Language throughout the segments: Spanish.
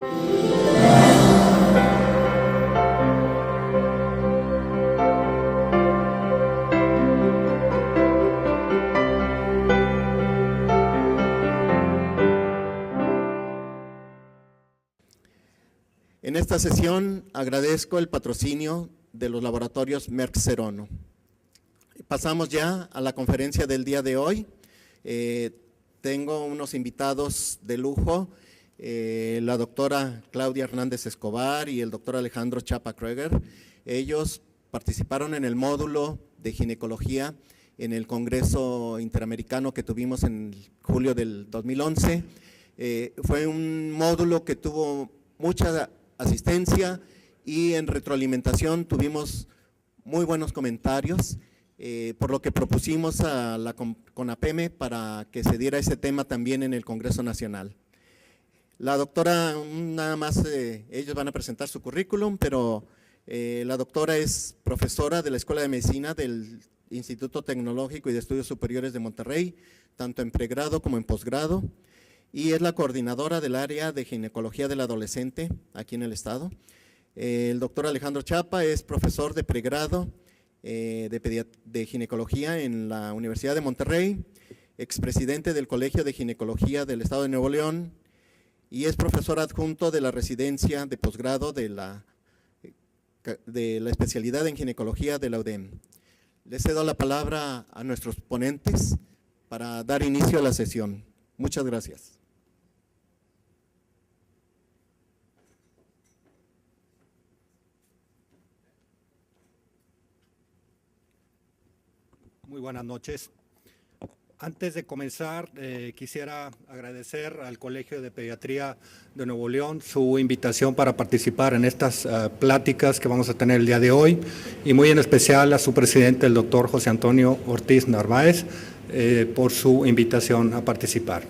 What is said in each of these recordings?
En esta sesión agradezco el patrocinio de los laboratorios Merck Serono. Pasamos ya a la conferencia del día de hoy. Tengo unos invitados de lujo, la doctora Claudia Hernández Escobar y el doctor Alejandro Chapa Kroeger. Ellos participaron en el módulo de ginecología en el Congreso Interamericano que tuvimos en julio del 2011. Fue un módulo que tuvo mucha asistencia y en retroalimentación tuvimos muy buenos comentarios, por lo que propusimos a la CONAPEME para que se diera ese tema también en el Congreso Nacional. La doctora, nada más, ellos van a presentar su currículum, pero la doctora es profesora de la Escuela de Medicina del Instituto Tecnológico y de Estudios Superiores de Monterrey, tanto en pregrado como en posgrado, y es la coordinadora del área de ginecología del adolescente aquí en el estado. El doctor Alejandro Chapa es profesor de pregrado de ginecología en la Universidad de Monterrey, expresidente del Colegio de Ginecología del Estado de Nuevo León y es profesor adjunto de la residencia de posgrado de la especialidad en ginecología de la UDEM. Les cedo la palabra a nuestros ponentes para dar inicio a la sesión. Muchas gracias. Muy buenas noches. Antes de comenzar, quisiera agradecer al Colegio de Pediatría de Nuevo León su invitación para participar en estas pláticas que vamos a tener el día de hoy y muy en especial a su presidente, el doctor José Antonio Ortiz Narváez, por su invitación a participar.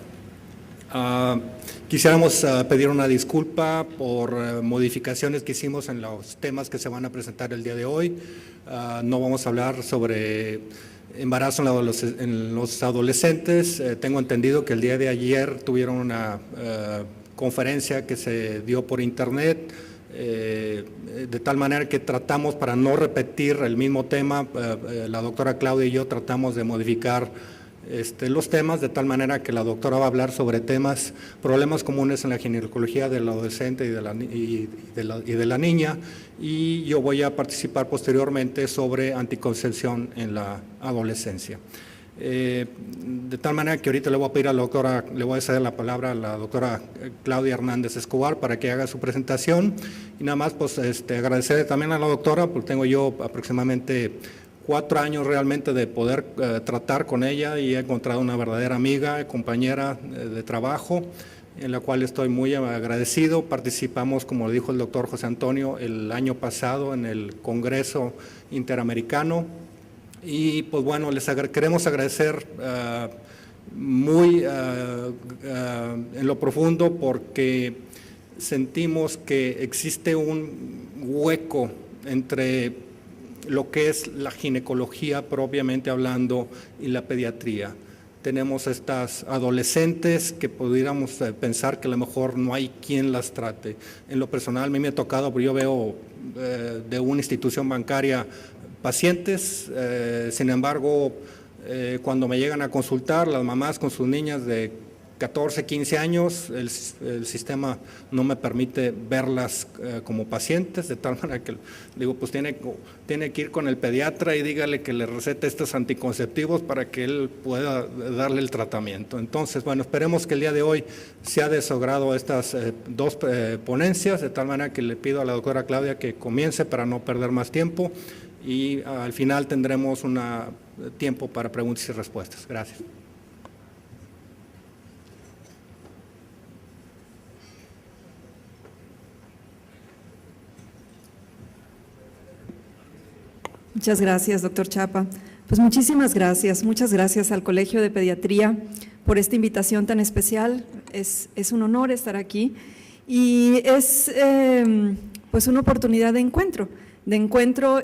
Quisiéramos pedir una disculpa por modificaciones que hicimos en los temas que se van a presentar el día de hoy. No vamos a hablar sobre embarazo en los adolescentes. Tengo entendido que el día de ayer tuvieron una conferencia que se dio por internet, de tal manera que tratamos, para no repetir el mismo tema, la doctora Claudia y yo tratamos de modificar los temas, de tal manera que la doctora va a hablar sobre problemas comunes en la ginecología del adolescente y de la niña, y yo voy a participar posteriormente sobre anticoncepción en la adolescencia. De tal manera que ahorita le voy a pedir a la doctora, le voy a ceder la palabra a la doctora Claudia Hernández Escobar para que haga su presentación, y nada más pues agradecerle también a la doctora, porque tengo yo aproximadamente 4 años realmente de poder tratar con ella y he encontrado una verdadera amiga, compañera de trabajo, en la cual estoy muy agradecido. Participamos, como dijo el doctor José Antonio, el año pasado en el Congreso Interamericano y pues bueno, les queremos agradecer muy en lo profundo porque sentimos que existe un hueco entre lo que es la ginecología propiamente hablando y la pediatría. Tenemos estas adolescentes que pudiéramos pensar que a lo mejor no hay quien las trate. En lo personal, a mí me ha tocado, porque yo veo de una institución bancaria pacientes, sin embargo, cuando me llegan a consultar, las mamás con sus niñas de 14, 15 años, el sistema no me permite verlas como pacientes, de tal manera que digo, pues tiene que ir con el pediatra y dígale que le recete estos anticonceptivos para que él pueda darle el tratamiento. Entonces, bueno, esperemos que el día de hoy sea de su agrado estas dos ponencias, de tal manera que le pido a la doctora Claudia que comience para no perder más tiempo y al final tendremos un tiempo para preguntas y respuestas. Gracias. Muchas gracias, doctor Chapa. Pues muchísimas gracias, muchas gracias al Colegio de Pediatría por esta invitación tan especial. Es un honor estar aquí y es pues una oportunidad de encuentro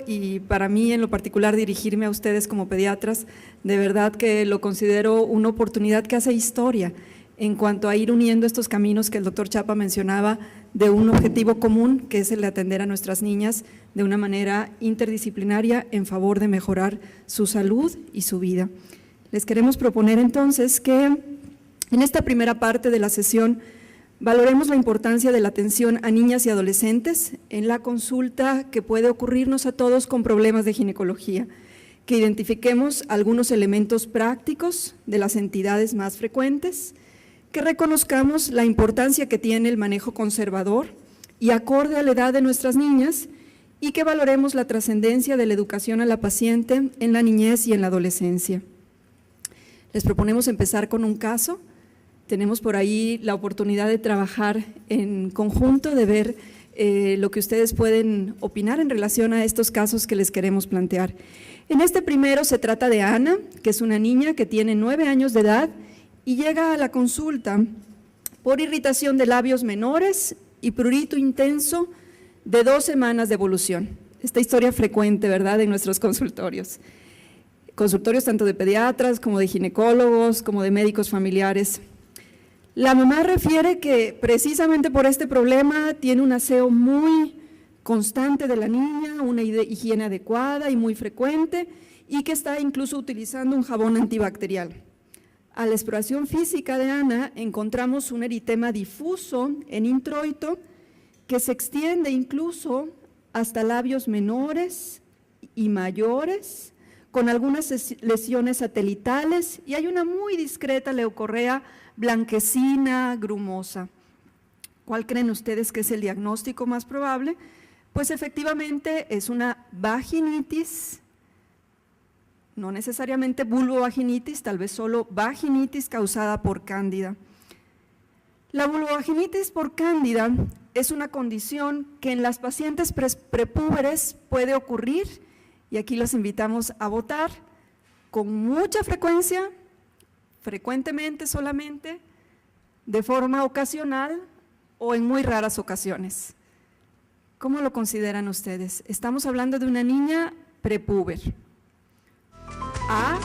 y para mí en lo particular dirigirme a ustedes como pediatras, de verdad que lo considero una oportunidad que hace historia, en cuanto a ir uniendo estos caminos que el doctor Chapa mencionaba de un objetivo común, que es el de atender a nuestras niñas de una manera interdisciplinaria en favor de mejorar su salud y su vida. Les queremos proponer entonces que en esta primera parte de la sesión valoremos la importancia de la atención a niñas y adolescentes en la consulta que puede ocurrirnos a todos con problemas de ginecología, que identifiquemos algunos elementos prácticos de las entidades más frecuentes, que reconozcamos la importancia que tiene el manejo conservador y acorde a la edad de nuestras niñas y que valoremos la trascendencia de la educación a la paciente en la niñez y en la adolescencia. Les proponemos empezar con un caso. Tenemos por ahí la oportunidad de trabajar en conjunto, de ver lo que ustedes pueden opinar en relación a estos casos que les queremos plantear. En este primero se trata de Ana, que es una niña que tiene 9 años de edad y llega a la consulta por irritación de labios menores y prurito intenso de 2 semanas de evolución. Esta historia frecuente, ¿verdad?, en nuestros consultorios. Consultorios tanto de pediatras como de ginecólogos, como de médicos familiares. La mamá refiere que precisamente por este problema tiene un aseo muy constante de la niña, una higiene adecuada y muy frecuente, y que está incluso utilizando un jabón antibacterial. A la exploración física de Ana encontramos un eritema difuso en introito que se extiende incluso hasta labios menores y mayores, con algunas lesiones satelitales, y hay una muy discreta leucorrea blanquecina, grumosa. ¿Cuál creen ustedes que es el diagnóstico más probable? Pues efectivamente es una vaginitis, no necesariamente vulvovaginitis, tal vez solo vaginitis causada por cándida. La vulvovaginitis por cándida es una condición que en las pacientes prepúberes puede ocurrir, y aquí los invitamos a votar con mucha frecuencia, frecuentemente solamente, de forma ocasional o en muy raras ocasiones. ¿Cómo lo consideran ustedes? Estamos hablando de una niña prepúber. A,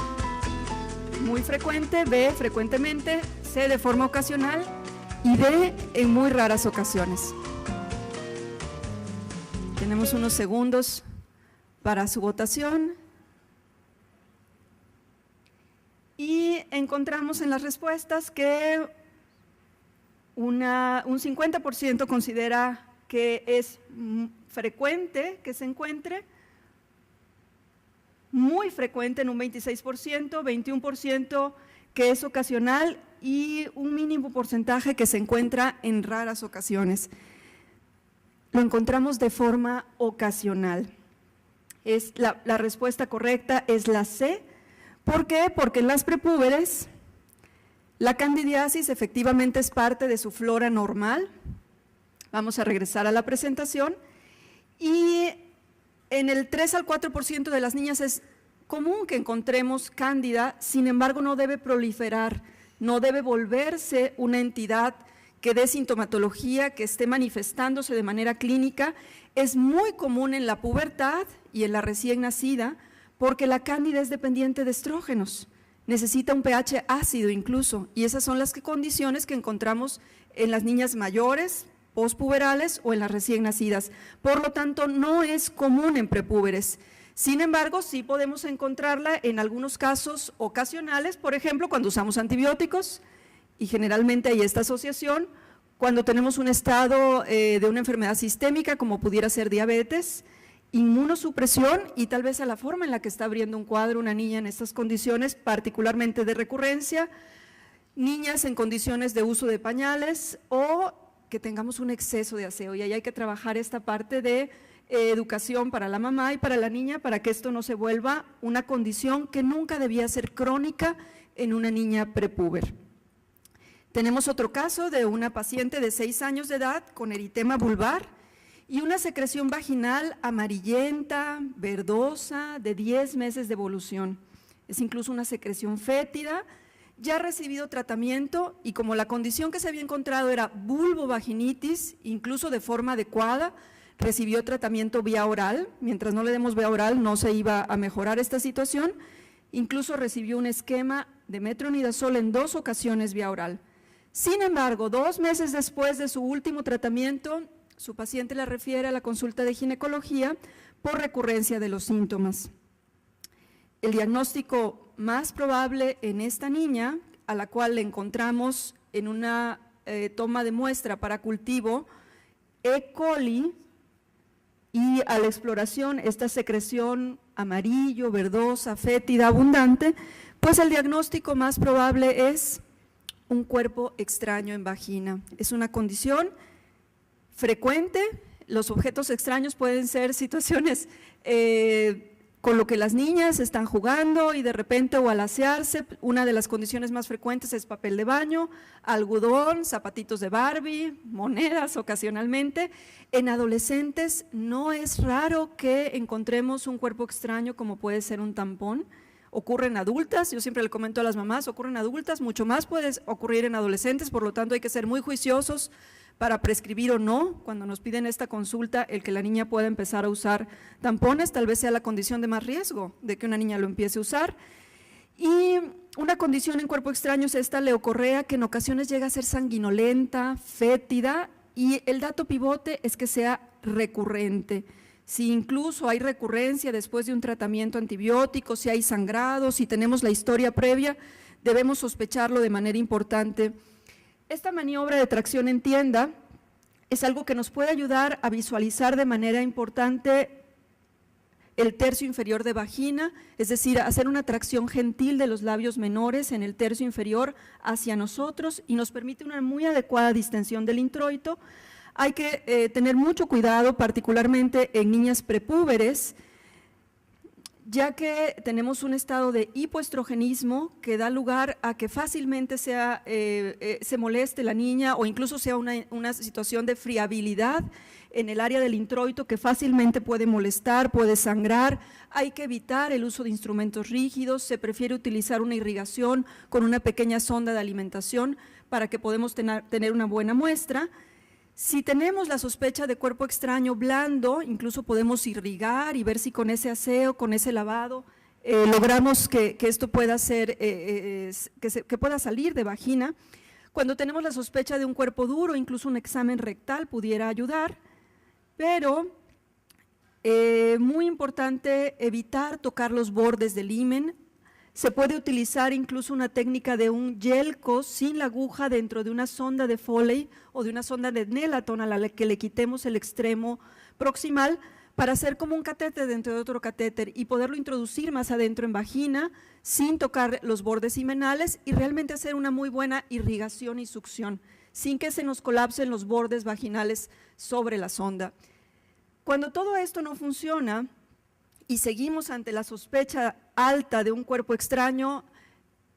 muy frecuente; B, frecuentemente; C, de forma ocasional; y D, en muy raras ocasiones. Tenemos unos segundos para su votación. Y encontramos en las respuestas que un 50% considera que es frecuente que se encuentre, muy frecuente en un 26%, 21% que es ocasional y un mínimo porcentaje que se encuentra en raras ocasiones. Lo encontramos de forma ocasional. La respuesta correcta es la C. ¿Por qué? Porque en las prepúberes la candidiasis efectivamente es parte de su flora normal. Vamos a regresar a la presentación. Y en el 3 al 4% de las niñas es común que encontremos cándida, sin embargo no debe proliferar, no debe volverse una entidad que dé sintomatología, que esté manifestándose de manera clínica. Es muy común en la pubertad y en la recién nacida, porque la cándida es dependiente de estrógenos, necesita un pH ácido incluso, y esas son las condiciones que encontramos en las niñas mayores, pospuberales o en las recién nacidas. Por lo tanto, no es común en prepúberes. Sin embargo, sí podemos encontrarla en algunos casos ocasionales, por ejemplo, cuando usamos antibióticos, y generalmente hay esta asociación, cuando tenemos un estado de una enfermedad sistémica, como pudiera ser diabetes, inmunosupresión y tal vez a la forma en la que está abriendo un cuadro una niña en estas condiciones, particularmente de recurrencia, niñas en condiciones de uso de pañales o que tengamos un exceso de aseo, y ahí hay que trabajar esta parte de educación para la mamá y para la niña para que esto no se vuelva una condición que nunca debía ser crónica en una niña prepúber. Tenemos otro caso de una paciente de 6 años de edad con eritema vulvar y una secreción vaginal amarillenta, verdosa, de 10 meses de evolución. Es incluso una secreción fétida, ya ha recibido tratamiento y como la condición que se había encontrado era vulvovaginitis, incluso de forma adecuada, recibió tratamiento vía oral. Mientras no le demos vía oral no se iba a mejorar esta situación, incluso recibió un esquema de metronidazol en 2 ocasiones vía oral. Sin embargo, 2 meses después de su último tratamiento, su paciente la refiere a la consulta de ginecología por recurrencia de los síntomas. El diagnóstico más probable en esta niña, a la cual le encontramos en una toma de muestra para cultivo E. coli, y a la exploración esta secreción amarillo, verdosa, fétida, abundante, pues el diagnóstico más probable es un cuerpo extraño en vagina. Es una condición frecuente. Los objetos extraños pueden ser situaciones con lo que las niñas están jugando y de repente o al asearse, una de las condiciones más frecuentes es papel de baño, algodón, zapatitos de Barbie, monedas ocasionalmente. En adolescentes no es raro que encontremos un cuerpo extraño como puede ser un tampón. Ocurre en adultas, yo siempre le comento a las mamás, ocurre en adultas, mucho más puede ocurrir en adolescentes, por lo tanto hay que ser muy juiciosos para prescribir o no, cuando nos piden esta consulta, el que la niña pueda empezar a usar tampones, tal vez sea la condición de más riesgo de que una niña lo empiece a usar. Y una condición en cuerpo extraño es esta leucorrea, que en ocasiones llega a ser sanguinolenta, fétida, y el dato pivote es que sea recurrente. Si incluso hay recurrencia después de un tratamiento antibiótico, si hay sangrado, si tenemos la historia previa, debemos sospecharlo de manera importante. Esta maniobra de tracción en tienda es algo que nos puede ayudar a visualizar de manera importante el tercio inferior de vagina, es decir, hacer una tracción gentil de los labios menores en el tercio inferior hacia nosotros y nos permite una muy adecuada distensión del introito. Hay que tener mucho cuidado, particularmente en niñas prepúberes, ya que tenemos un estado de hipoestrogenismo que da lugar a que fácilmente se moleste la niña o incluso sea una situación de friabilidad en el área del introito que fácilmente puede molestar, puede sangrar. Hay que evitar el uso de instrumentos rígidos, se prefiere utilizar una irrigación con una pequeña sonda de alimentación para que podamos tener una buena muestra. Si tenemos la sospecha de cuerpo extraño blando, incluso podemos irrigar y ver si con ese aseo, con ese lavado, logramos que esto pueda ser, que pueda salir de vagina. Cuando tenemos la sospecha de un cuerpo duro, incluso un examen rectal pudiera ayudar, pero muy importante evitar tocar los bordes del himen. Se puede utilizar incluso una técnica de un yelco sin la aguja dentro de una sonda de Foley o de una sonda de Nelaton a la que le quitemos el extremo proximal para hacer como un catéter dentro de otro catéter y poderlo introducir más adentro en vagina sin tocar los bordes himenales y realmente hacer una muy buena irrigación y succión sin que se nos colapsen los bordes vaginales sobre la sonda. Cuando todo esto no funciona y seguimos ante la sospecha alta de un cuerpo extraño,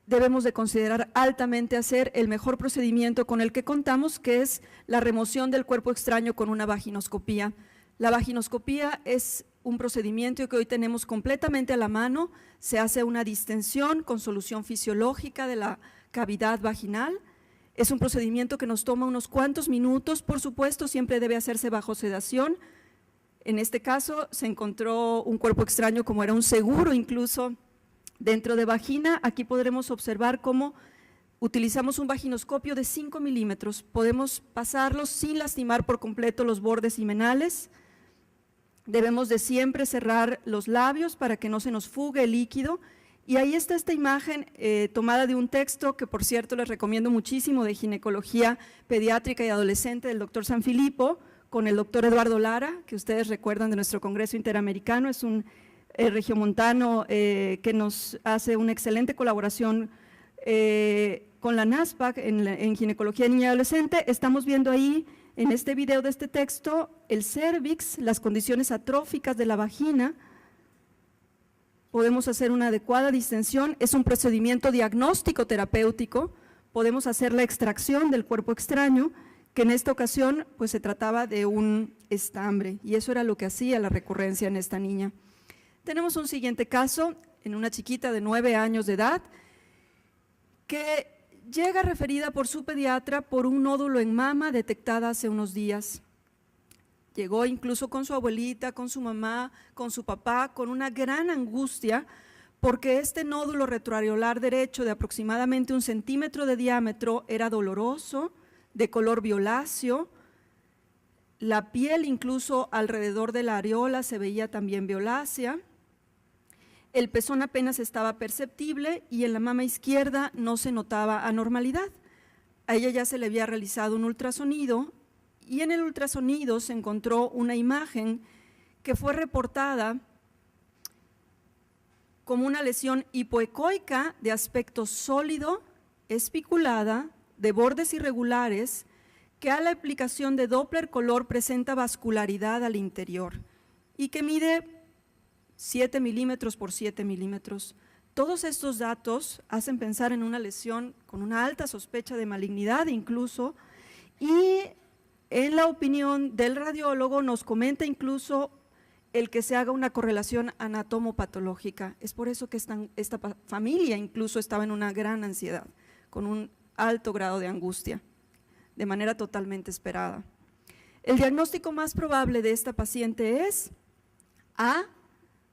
debemos de considerar altamente hacer el mejor procedimiento con el que contamos, que es la remoción del cuerpo extraño con una vaginoscopía. La vaginoscopía es un procedimiento que hoy tenemos completamente a la mano, se hace una distensión con solución fisiológica de la cavidad vaginal. Es un procedimiento que nos toma unos cuantos minutos, por supuesto siempre debe hacerse bajo sedación. En este caso se encontró un cuerpo extraño como era un seguro incluso dentro de vagina. Aquí podremos observar cómo utilizamos un vaginoscopio de 5 milímetros. Podemos pasarlo sin lastimar por completo los bordes himenales. Debemos de siempre cerrar los labios para que no se nos fugue el líquido. Y ahí está esta imagen tomada de un texto que por cierto les recomiendo muchísimo de ginecología pediátrica y adolescente del doctor Sanfilippo, con el doctor Eduardo Lara, que ustedes recuerdan de nuestro Congreso Interamericano, es un regiomontano que nos hace una excelente colaboración con la NASPAC en ginecología de niña y adolescente. Estamos viendo ahí en este video de este texto el cérvix, las condiciones atróficas de la vagina. Podemos hacer una adecuada distensión, es un procedimiento diagnóstico terapéutico, podemos hacer la extracción del cuerpo extraño, que en esta ocasión pues se trataba de un estambre y eso era lo que hacía la recurrencia en esta niña. Tenemos un siguiente caso en una chiquita de 9 años de edad que llega referida por su pediatra por un nódulo en mama detectada hace unos días. Llegó incluso con su abuelita, con su mamá, con su papá, con una gran angustia porque este nódulo retroareolar derecho de aproximadamente 1 centímetro de diámetro era doloroso, de color violáceo, la piel incluso alrededor de la areola se veía también violácea, el pezón apenas estaba perceptible y en la mama izquierda no se notaba anormalidad. A ella ya se le había realizado un ultrasonido y en el ultrasonido se encontró una imagen que fue reportada como una lesión hipoecoica de aspecto sólido, espiculada, de bordes irregulares, que a la aplicación de Doppler color presenta vascularidad al interior y que mide 7 milímetros por 7 milímetros. Todos estos datos hacen pensar en una lesión con una alta sospecha de malignidad incluso, y en la opinión del radiólogo nos comenta incluso el que se haga una correlación anatomopatológica. Es por eso que esta familia incluso estaba en una gran ansiedad, con un alto grado de angustia, de manera totalmente esperada. El diagnóstico más probable de esta paciente es A,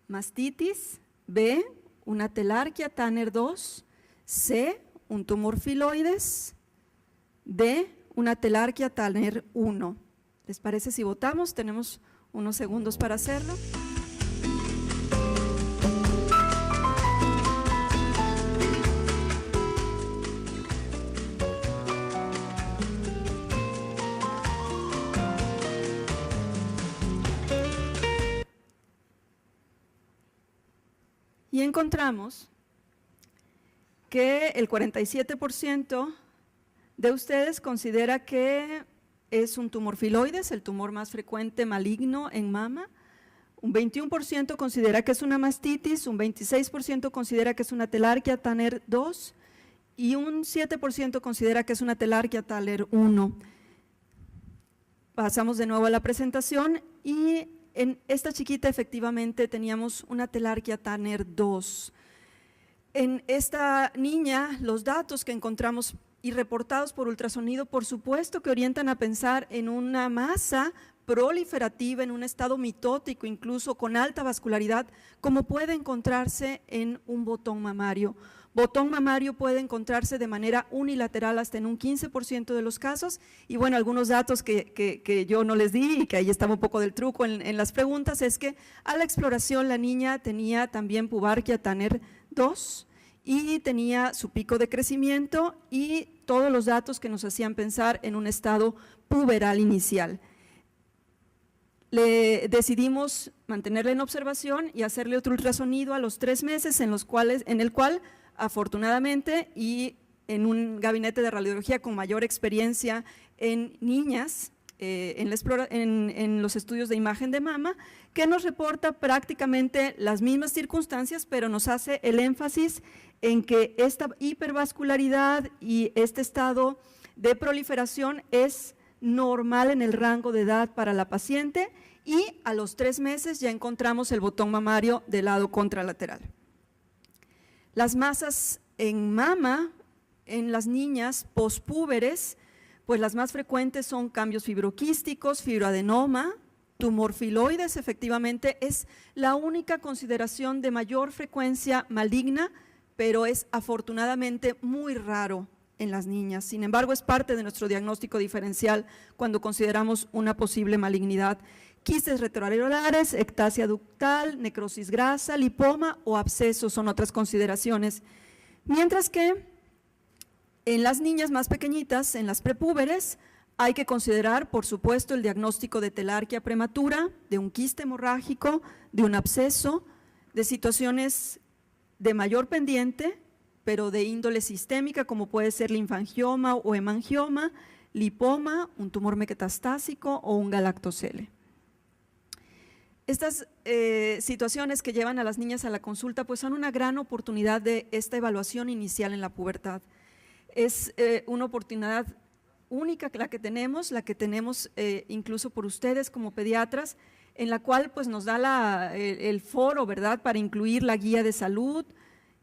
mastitis, B, una telarquía Tanner 2, C, un tumor filoides, D, una telarquía Tanner 1. ¿Les parece si votamos? Tenemos unos segundos para hacerlo. Y encontramos que el 47% de ustedes considera que es un tumor filoides, el tumor más frecuente maligno en mama, un 21% considera que es una mastitis, un 26% considera que es una telarquía Tanner 2 y un 7% considera que es una telarquía Tanner 1. Pasamos de nuevo a la presentación y en esta chiquita efectivamente teníamos una telarquía Tanner 2. En esta niña los datos que encontramos y reportados por ultrasonido, por supuesto que orientan a pensar en una masa proliferativa, en un estado mitótico, incluso con alta vascularidad, como puede encontrarse en un botón mamario. Botón mamario puede encontrarse de manera unilateral hasta en un 15% de los casos, y bueno, algunos datos que yo no les di y que ahí estaba un poco del truco en las preguntas, es que a la exploración la niña tenía también pubarquia Tanner 2, y tenía su pico de crecimiento y todos los datos que nos hacían pensar en un estado puberal inicial. Le decidimos mantenerla en observación y hacerle otro ultrasonido a los 3 meses, en el cual afortunadamente y en un gabinete de radiología con mayor experiencia en niñas, en los estudios de imagen de mama, que nos reporta prácticamente las mismas circunstancias, pero nos hace el énfasis en que esta hipervascularidad y este estado de proliferación es normal en el rango de edad para la paciente, y a los 3 meses ya encontramos el botón mamario del lado contralateral. Las masas en mama en las niñas pospúberes, pues las más frecuentes son cambios fibroquísticos, fibroadenoma, tumor filoides. Efectivamente es la única consideración de mayor frecuencia maligna, pero es afortunadamente muy raro en las niñas. Sin embargo, es parte de nuestro diagnóstico diferencial cuando consideramos una posible malignidad. Quistes retroareolares, ectasia ductal, necrosis grasa, lipoma o absceso son otras consideraciones. Mientras que en las niñas más pequeñitas, en las prepúberes, hay que considerar, por supuesto, el diagnóstico de telarquía prematura, de un quiste hemorrágico, de un absceso, de situaciones de mayor pendiente, pero de índole sistémica, como puede ser linfangioma o hemangioma, lipoma, un tumor metastásico o un galactocele. Estas situaciones que llevan a las niñas a la consulta pues son una gran oportunidad de esta evaluación inicial en la pubertad. Es una oportunidad única la que tenemos incluso por ustedes como pediatras, en la cual pues nos da el foro, ¿verdad?, para incluir la guía de salud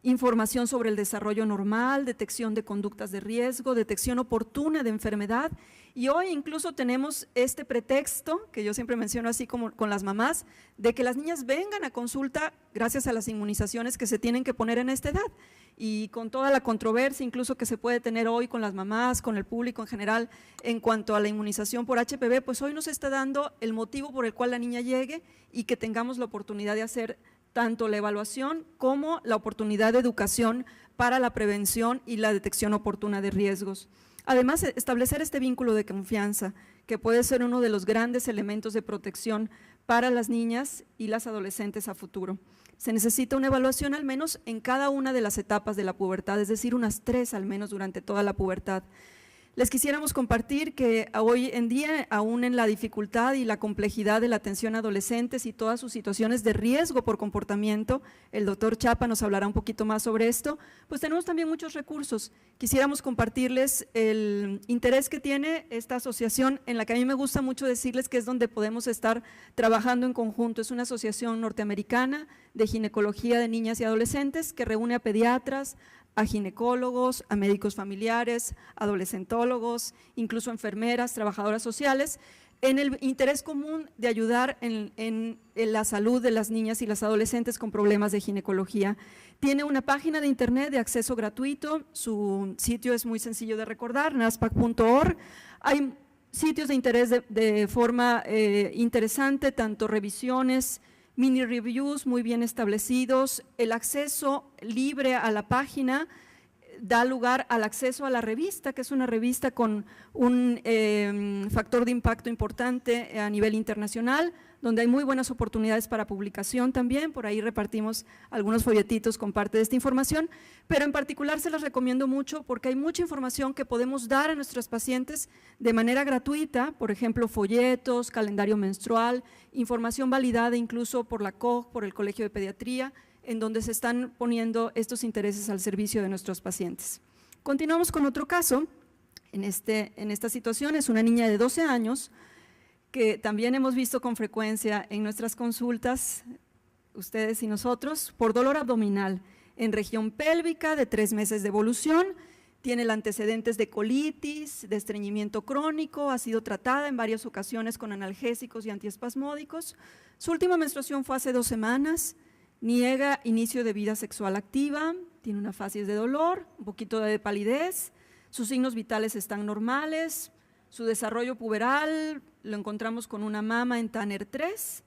información sobre el desarrollo normal, detección de conductas de riesgo, detección oportuna de enfermedad. Y hoy incluso tenemos este pretexto, que yo siempre menciono así como con las mamás, de que las niñas vengan a consulta gracias a las inmunizaciones que se tienen que poner en esta edad. Y con toda la controversia incluso que se puede tener hoy con las mamás, con el público en general, en cuanto a la inmunización por HPV, pues hoy nos está dando el motivo por el cual la niña llegue y que tengamos la oportunidad de hacer tanto la evaluación como la oportunidad de educación para la prevención y la detección oportuna de riesgos. Además, establecer este vínculo de confianza, que puede ser uno de los grandes elementos de protección para las niñas y las adolescentes a futuro. Se necesita una evaluación al menos en cada una de las etapas de la pubertad, es decir, unas 3 al menos durante toda la pubertad. Les quisiéramos compartir que hoy en día, aún en la dificultad y la complejidad de la atención a adolescentes y todas sus situaciones de riesgo por comportamiento, el doctor Chapa nos hablará un poquito más sobre esto, pues tenemos también muchos recursos. Quisiéramos compartirles el interés que tiene esta asociación, en la que a mí me gusta mucho decirles que es donde podemos estar trabajando en conjunto. Es una asociación norteamericana de ginecología de niñas y adolescentes que reúne a pediatras, a ginecólogos, a médicos familiares, adolescentólogos, incluso enfermeras, trabajadoras sociales, en el interés común de ayudar en la salud de las niñas y las adolescentes con problemas de ginecología. Tiene una página de internet de acceso gratuito, su sitio es muy sencillo de recordar, naspac.org. Hay sitios de interés de forma interesante, tanto revisiones, mini reviews muy bien establecidos, el acceso libre a la página da lugar al acceso a la revista, que es una revista con un factor de impacto importante a nivel internacional, donde hay muy buenas oportunidades para publicación también. Por ahí repartimos algunos folletitos con parte de esta información, pero en particular se las recomiendo mucho porque hay mucha información que podemos dar a nuestros pacientes de manera gratuita, por ejemplo, folletos, calendario menstrual, información validada incluso por la COG, por el Colegio de Pediatría, en donde se están poniendo estos intereses al servicio de nuestros pacientes. Continuamos con otro caso. En esta situación es una niña de 12 años que también hemos visto con frecuencia en nuestras consultas, ustedes y nosotros, por dolor abdominal en región pélvica de 3 meses de evolución, tiene el antecedentes de colitis, de estreñimiento crónico, ha sido tratada en varias ocasiones con analgésicos y antiespasmódicos. Su última menstruación fue hace 2 semanas, niega inicio de vida sexual activa, tiene una facies de dolor, un poquito de palidez, sus signos vitales están normales, su desarrollo puberal lo encontramos con una mama en Tanner 3.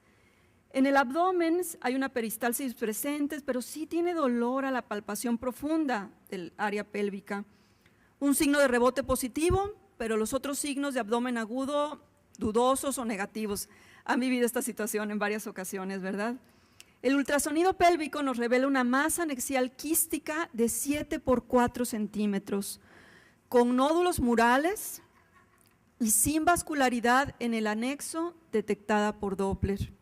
En el abdomen hay una peristalsis presente, pero sí tiene dolor a la palpación profunda del área pélvica. Un signo de rebote positivo, pero los otros signos de abdomen agudo dudosos o negativos. Han vivido esta situación en varias ocasiones, ¿verdad? El ultrasonido pélvico nos revela una masa anexial quística de 7 por 4 centímetros, con nódulos murales y sin vascularidad en el anexo detectada por Doppler.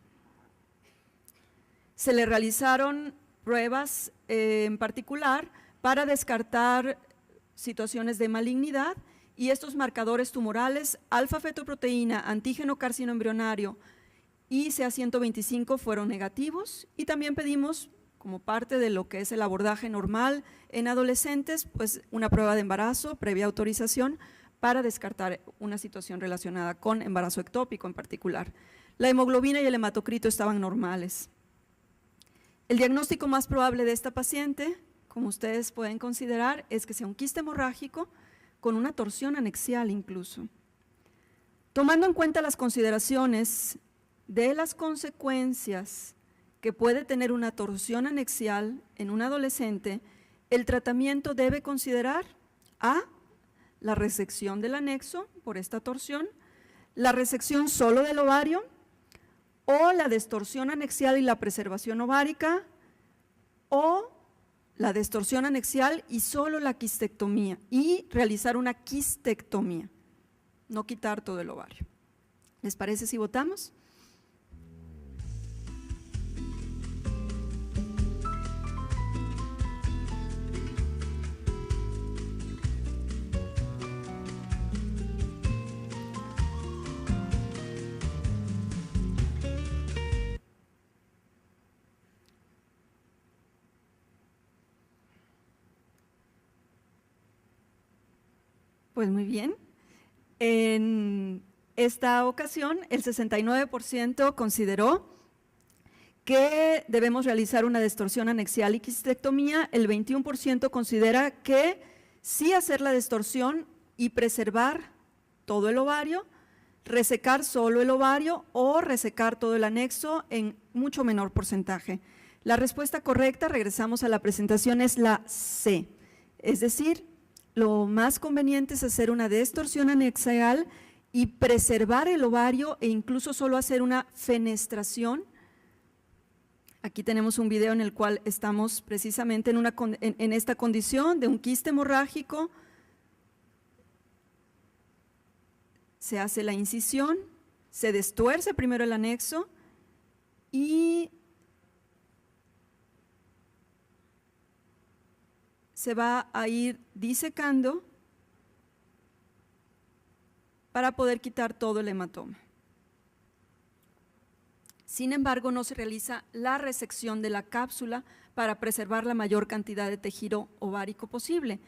Se le realizaron pruebas en particular para descartar situaciones de malignidad y estos marcadores tumorales, alfa-fetoproteína, antígeno carcinoembrionario y CA125 fueron negativos, y también pedimos, como parte de lo que es el abordaje normal en adolescentes, pues una prueba de embarazo previa autorización para descartar una situación relacionada con embarazo ectópico en particular. La hemoglobina y el hematocrito estaban normales. El diagnóstico más probable de esta paciente, como ustedes pueden considerar, es que sea un quiste hemorrágico con una torsión anexial incluso. Tomando en cuenta las consideraciones de las consecuencias que puede tener una torsión anexial en un adolescente, el tratamiento debe considerar a la resección del anexo por esta torsión, la resección solo del ovario o la distorsión anexial y la preservación ovárica o la distorsión anexial y solo la quistectomía y realizar una quistectomía, no quitar todo el ovario. ¿Les parece si votamos? Pues muy bien. En esta ocasión, el 69% consideró que debemos realizar una distorsión anexial y quistectomía, el 21% considera que sí hacer la distorsión y preservar todo el ovario, resecar solo el ovario o resecar todo el anexo en mucho menor porcentaje. La respuesta correcta, regresamos a la presentación, es la C, es decir, lo más conveniente es hacer una distorsión anexial y preservar el ovario e incluso solo hacer una fenestración. Aquí tenemos un video en el cual estamos precisamente en esta condición de un quiste hemorrágico. Se hace la incisión, se destuerce primero el anexo y se va a ir disecando para poder quitar todo el hematoma. Sin embargo, no se realiza la resección de la cápsula para preservar la mayor cantidad de tejido ovárico posible.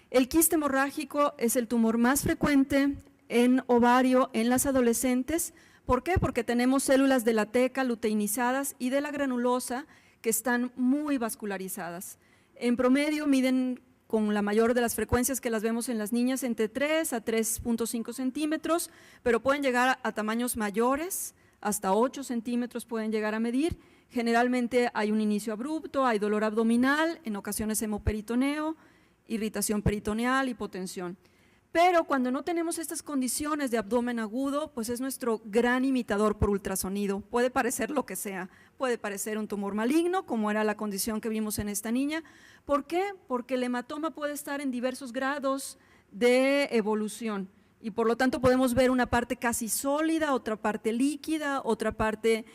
El quiste hemorrágico es el tumor más frecuente en ovario en las adolescentes. ¿Por qué? Porque tenemos células de la teca luteinizadas y de la granulosa que están muy vascularizadas. En promedio miden con la mayor de las frecuencias que las vemos en las niñas entre 3 a 3.5 centímetros, pero pueden llegar a tamaños mayores, hasta 8 centímetros pueden llegar a medir. Generalmente hay un inicio abrupto, hay dolor abdominal, en ocasiones hemoperitoneo, irritación peritoneal, hipotensión. Pero cuando no tenemos estas condiciones de abdomen agudo, pues es nuestro gran imitador por ultrasonido. Puede parecer lo que sea, puede parecer un tumor maligno, como era la condición que vimos en esta niña. ¿Por qué? Porque el hematoma puede estar en diversos grados de evolución y por lo tanto podemos ver una parte casi sólida, otra parte líquida, otra parte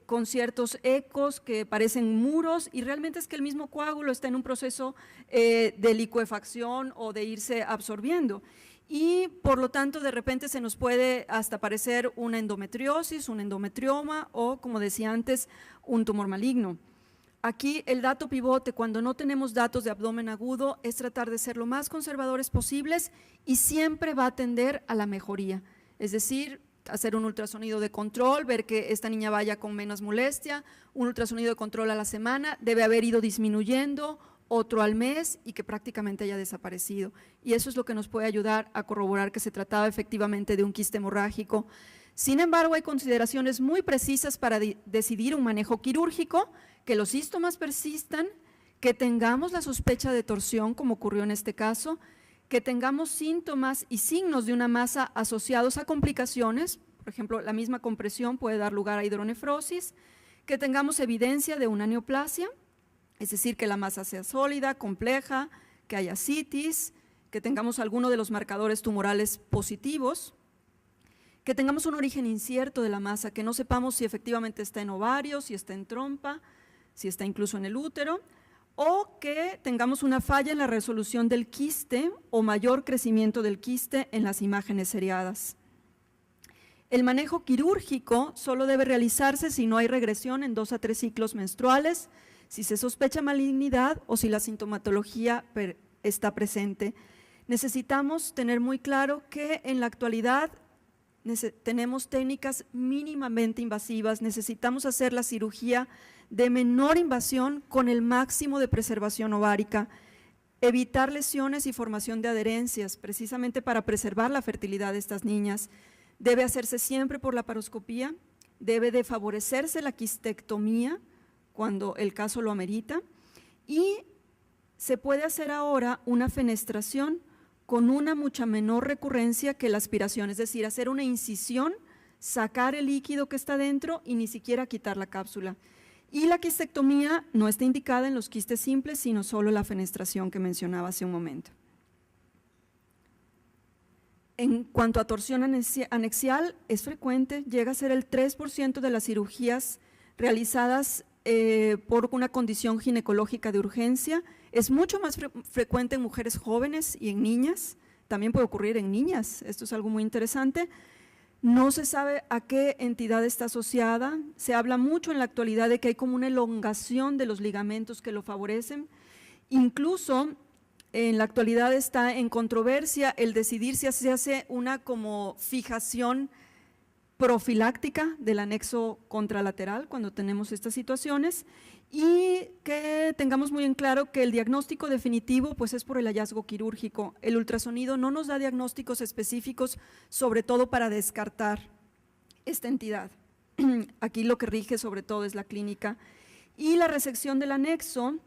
con ciertos ecos que parecen muros y realmente es que el mismo coágulo está en un proceso de licuefacción o de irse absorbiendo y por lo tanto de repente se nos puede hasta parecer una endometriosis, un endometrioma o como decía antes, un tumor maligno. Aquí el dato pivote cuando no tenemos datos de abdomen agudo es tratar de ser lo más conservadores posibles y siempre va a tender a la mejoría, es decir, hacer un ultrasonido de control, ver que esta niña vaya con menos molestia, un ultrasonido de control a la semana, debe haber ido disminuyendo, otro al mes y que prácticamente haya desaparecido. Y eso es lo que nos puede ayudar a corroborar que se trataba efectivamente de un quiste hemorrágico. Sin embargo, hay consideraciones muy precisas para decidir un manejo quirúrgico, que los síntomas persistan, que tengamos la sospecha de torsión, como ocurrió en este caso, que tengamos síntomas y signos de una masa asociados a complicaciones, por ejemplo, la misma compresión puede dar lugar a hidronefrosis, que tengamos evidencia de una neoplasia, es decir, que la masa sea sólida, compleja, que haya citis, que tengamos alguno de los marcadores tumorales positivos, que tengamos un origen incierto de la masa, que no sepamos si efectivamente está en ovario, si está en trompa, si está incluso en el útero, o que tengamos una falla en la resolución del quiste o mayor crecimiento del quiste en las imágenes seriadas. El manejo quirúrgico solo debe realizarse si no hay regresión en 2 a 3 ciclos menstruales, si se sospecha malignidad o si la sintomatología está presente. Necesitamos tener muy claro que en la actualidad tenemos técnicas mínimamente invasivas, necesitamos hacer la cirugía de menor invasión con el máximo de preservación ovárica, evitar lesiones y formación de adherencias, precisamente para preservar la fertilidad de estas niñas. Debe hacerse siempre por laparoscopía, debe de favorecerse la quistectomía cuando el caso lo amerita y se puede hacer ahora una fenestración con una mucha menor recurrencia que la aspiración, es decir, hacer una incisión, sacar el líquido que está dentro y ni siquiera quitar la cápsula. Y la quistectomía no está indicada en los quistes simples, sino solo la fenestración que mencionaba hace un momento. En cuanto a torsión anexial, es frecuente, llega a ser el 3% de las cirugías realizadas por una condición ginecológica de urgencia, es mucho más frecuente en mujeres jóvenes y en niñas, también puede ocurrir en niñas, esto es algo muy interesante. No se sabe a qué entidad está asociada, se habla mucho en la actualidad de que hay como una elongación de los ligamentos que lo favorecen, incluso en la actualidad está en controversia el decidir si se hace una como fijación profiláctica del anexo contralateral cuando tenemos estas situaciones, y que tengamos muy en claro que el diagnóstico definitivo pues es por el hallazgo quirúrgico. El ultrasonido no nos da diagnósticos específicos, sobre todo para descartar esta entidad. Aquí lo que rige sobre todo es la clínica. Y la resección del anexo,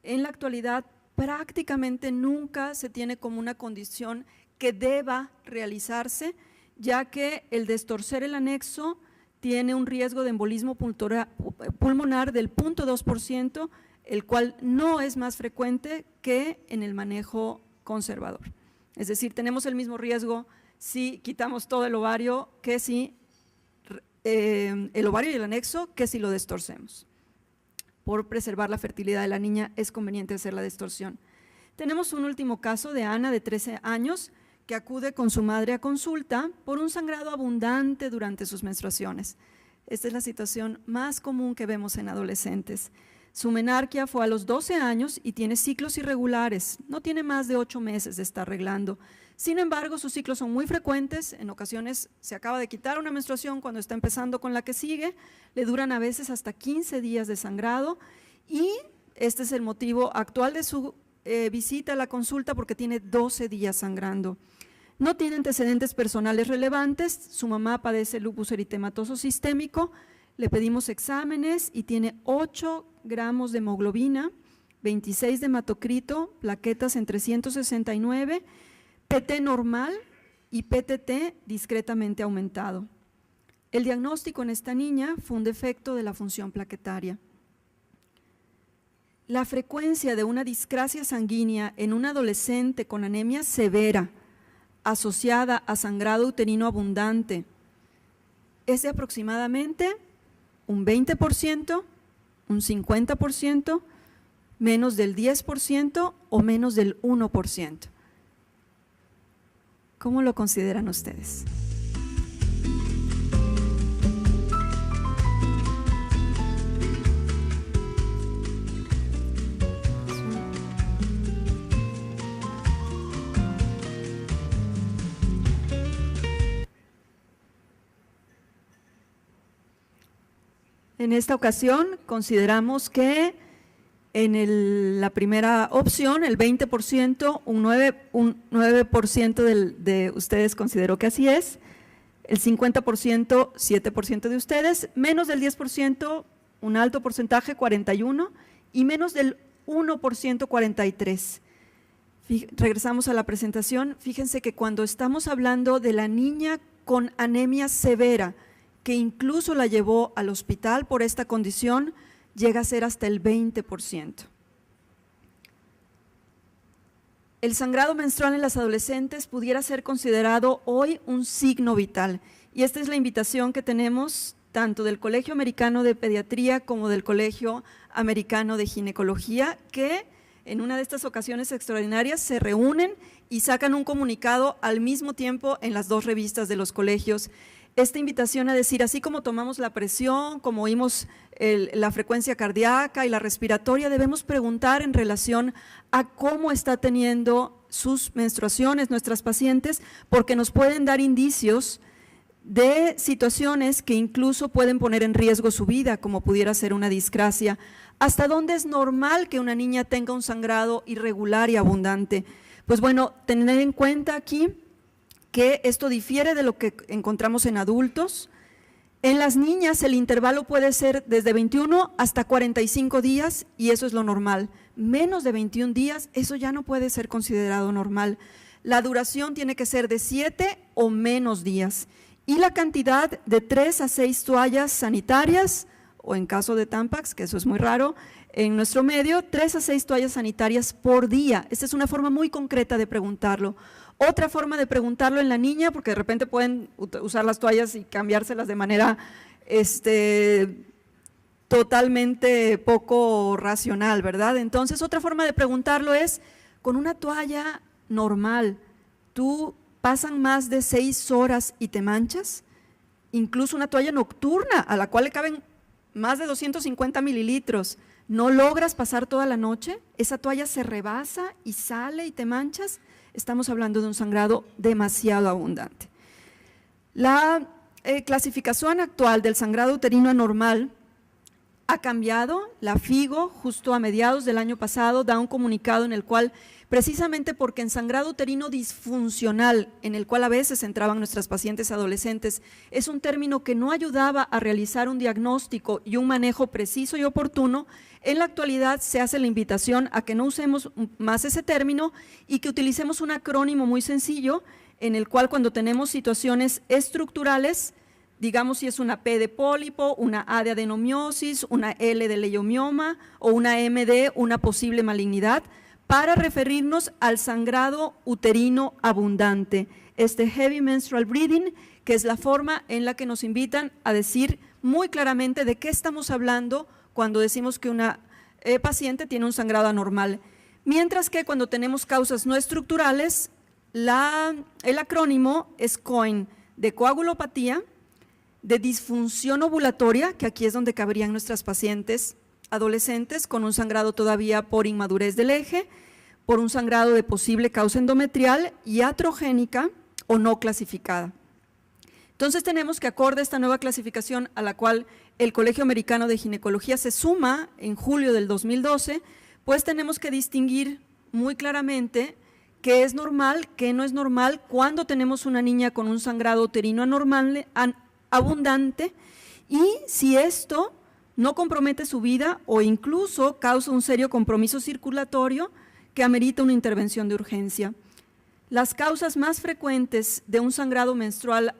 en la actualidad prácticamente nunca se tiene como una condición que deba realizarse, ya que el destorcer el anexo tiene un riesgo de embolismo pulmonar del 0.2%, el cual no es más frecuente que en el manejo conservador. Es decir, tenemos el mismo riesgo si quitamos todo el ovario que si el ovario y el anexo que si lo destorcemos. Por preservar la fertilidad de la niña es conveniente hacer la distorsión. Tenemos un último caso de Ana, de 13 años, que acude con su madre a consulta por un sangrado abundante durante sus menstruaciones. Esta es la situación más común que vemos en adolescentes. Su menarquia fue a los 12 años y tiene ciclos irregulares, no tiene más de 8 meses de estar reglando. Sin embargo, sus ciclos son muy frecuentes, en ocasiones se acaba de quitar una menstruación cuando está empezando con la que sigue, le duran a veces hasta 15 días de sangrado, y este es el motivo actual de su visita a la consulta, porque tiene 12 días sangrando. No tiene antecedentes personales relevantes, su mamá padece lupus eritematoso sistémico, le pedimos exámenes y tiene 8 gramos de hemoglobina, 26 de hematocrito, plaquetas en 369, PT normal y PTT discretamente aumentado. El diagnóstico en esta niña fue un defecto de la función plaquetaria. La frecuencia de una discrasia sanguínea en un adolescente con anemia severa asociada a sangrado uterino abundante es de aproximadamente un 20%, un 50%, menos del 10% o menos del 1%. ¿Cómo lo consideran ustedes? En esta ocasión consideramos que en la primera opción, el 20%, un 9% de ustedes consideró que así es, el 50%, 7% de ustedes, menos del 10%, un alto porcentaje, 41%, y menos del 1%, 43%. Regresamos a la presentación. Fíjense que cuando estamos hablando de la niña con anemia severa, que incluso la llevó al hospital por esta condición, llega a ser hasta el 20%. El sangrado menstrual en las adolescentes pudiera ser considerado hoy un signo vital, y esta es la invitación que tenemos tanto del Colegio Americano de Pediatría como del Colegio Americano de Ginecología, que en una de estas ocasiones extraordinarias se reúnen y sacan un comunicado al mismo tiempo en las 2 revistas de los colegios. Esta invitación a decir, así como tomamos la presión, como oímos la frecuencia cardíaca y la respiratoria, debemos preguntar en relación a cómo está teniendo sus menstruaciones nuestras pacientes, porque nos pueden dar indicios de situaciones que incluso pueden poner en riesgo su vida, como pudiera ser una discrasia. ¿Hasta dónde es normal que una niña tenga un sangrado irregular y abundante? Pues bueno, tener en cuenta aquí que esto difiere de lo que encontramos en adultos. En las niñas el intervalo puede ser desde 21 hasta 45 días y eso es lo normal. Menos de 21 días, eso ya no puede ser considerado normal. La duración tiene que ser de 7 o menos días y la cantidad de 3 a 6 toallas sanitarias, o en caso de Tampax, que eso es muy raro, en nuestro medio, 3 a 6 toallas sanitarias por día. Esta es una forma muy concreta de preguntarlo. Otra forma de preguntarlo en la niña, porque de repente pueden usar las toallas y cambiárselas de manera totalmente poco racional, ¿verdad? Entonces, otra forma de preguntarlo es, con una toalla normal, ¿tú pasan más de 6 horas y te manchas? Incluso una toalla nocturna, a la cual le caben más de 250 mililitros, no logras pasar toda la noche, esa toalla se rebasa y sale y te manchas, estamos hablando de un sangrado demasiado abundante. La clasificación actual del sangrado uterino anormal ha cambiado. La FIGO, justo a mediados del año pasado, da un comunicado en el cual, precisamente porque en sangrado uterino disfuncional, en el cual a veces entraban nuestras pacientes adolescentes, es un término que no ayudaba a realizar un diagnóstico y un manejo preciso y oportuno, en la actualidad se hace la invitación a que no usemos más ese término y que utilicemos un acrónimo muy sencillo, en el cual cuando tenemos situaciones estructurales, digamos si es una P de pólipo, una A de adenomiosis, una L de leiomioma o una M de una posible malignidad, para referirnos al sangrado uterino abundante, este heavy menstrual bleeding, que es la forma en la que nos invitan a decir muy claramente de qué estamos hablando cuando decimos que una paciente tiene un sangrado anormal. Mientras que cuando tenemos causas no estructurales, el acrónimo es COIN, de coagulopatía, de disfunción ovulatoria, que aquí es donde cabrían nuestras pacientes adolescentes con un sangrado todavía por inmadurez del eje, por un sangrado de posible causa endometrial y atrogénica o no clasificada. Entonces tenemos que, acorde a esta nueva clasificación a la cual el Colegio Americano de Ginecología se suma en julio del 2012, pues tenemos que distinguir muy claramente qué es normal, qué no es normal cuando tenemos una niña con un sangrado uterino anormal, abundante, y si esto no compromete su vida o incluso causa un serio compromiso circulatorio que amerita una intervención de urgencia. Las causas más frecuentes de un sangrado menstrual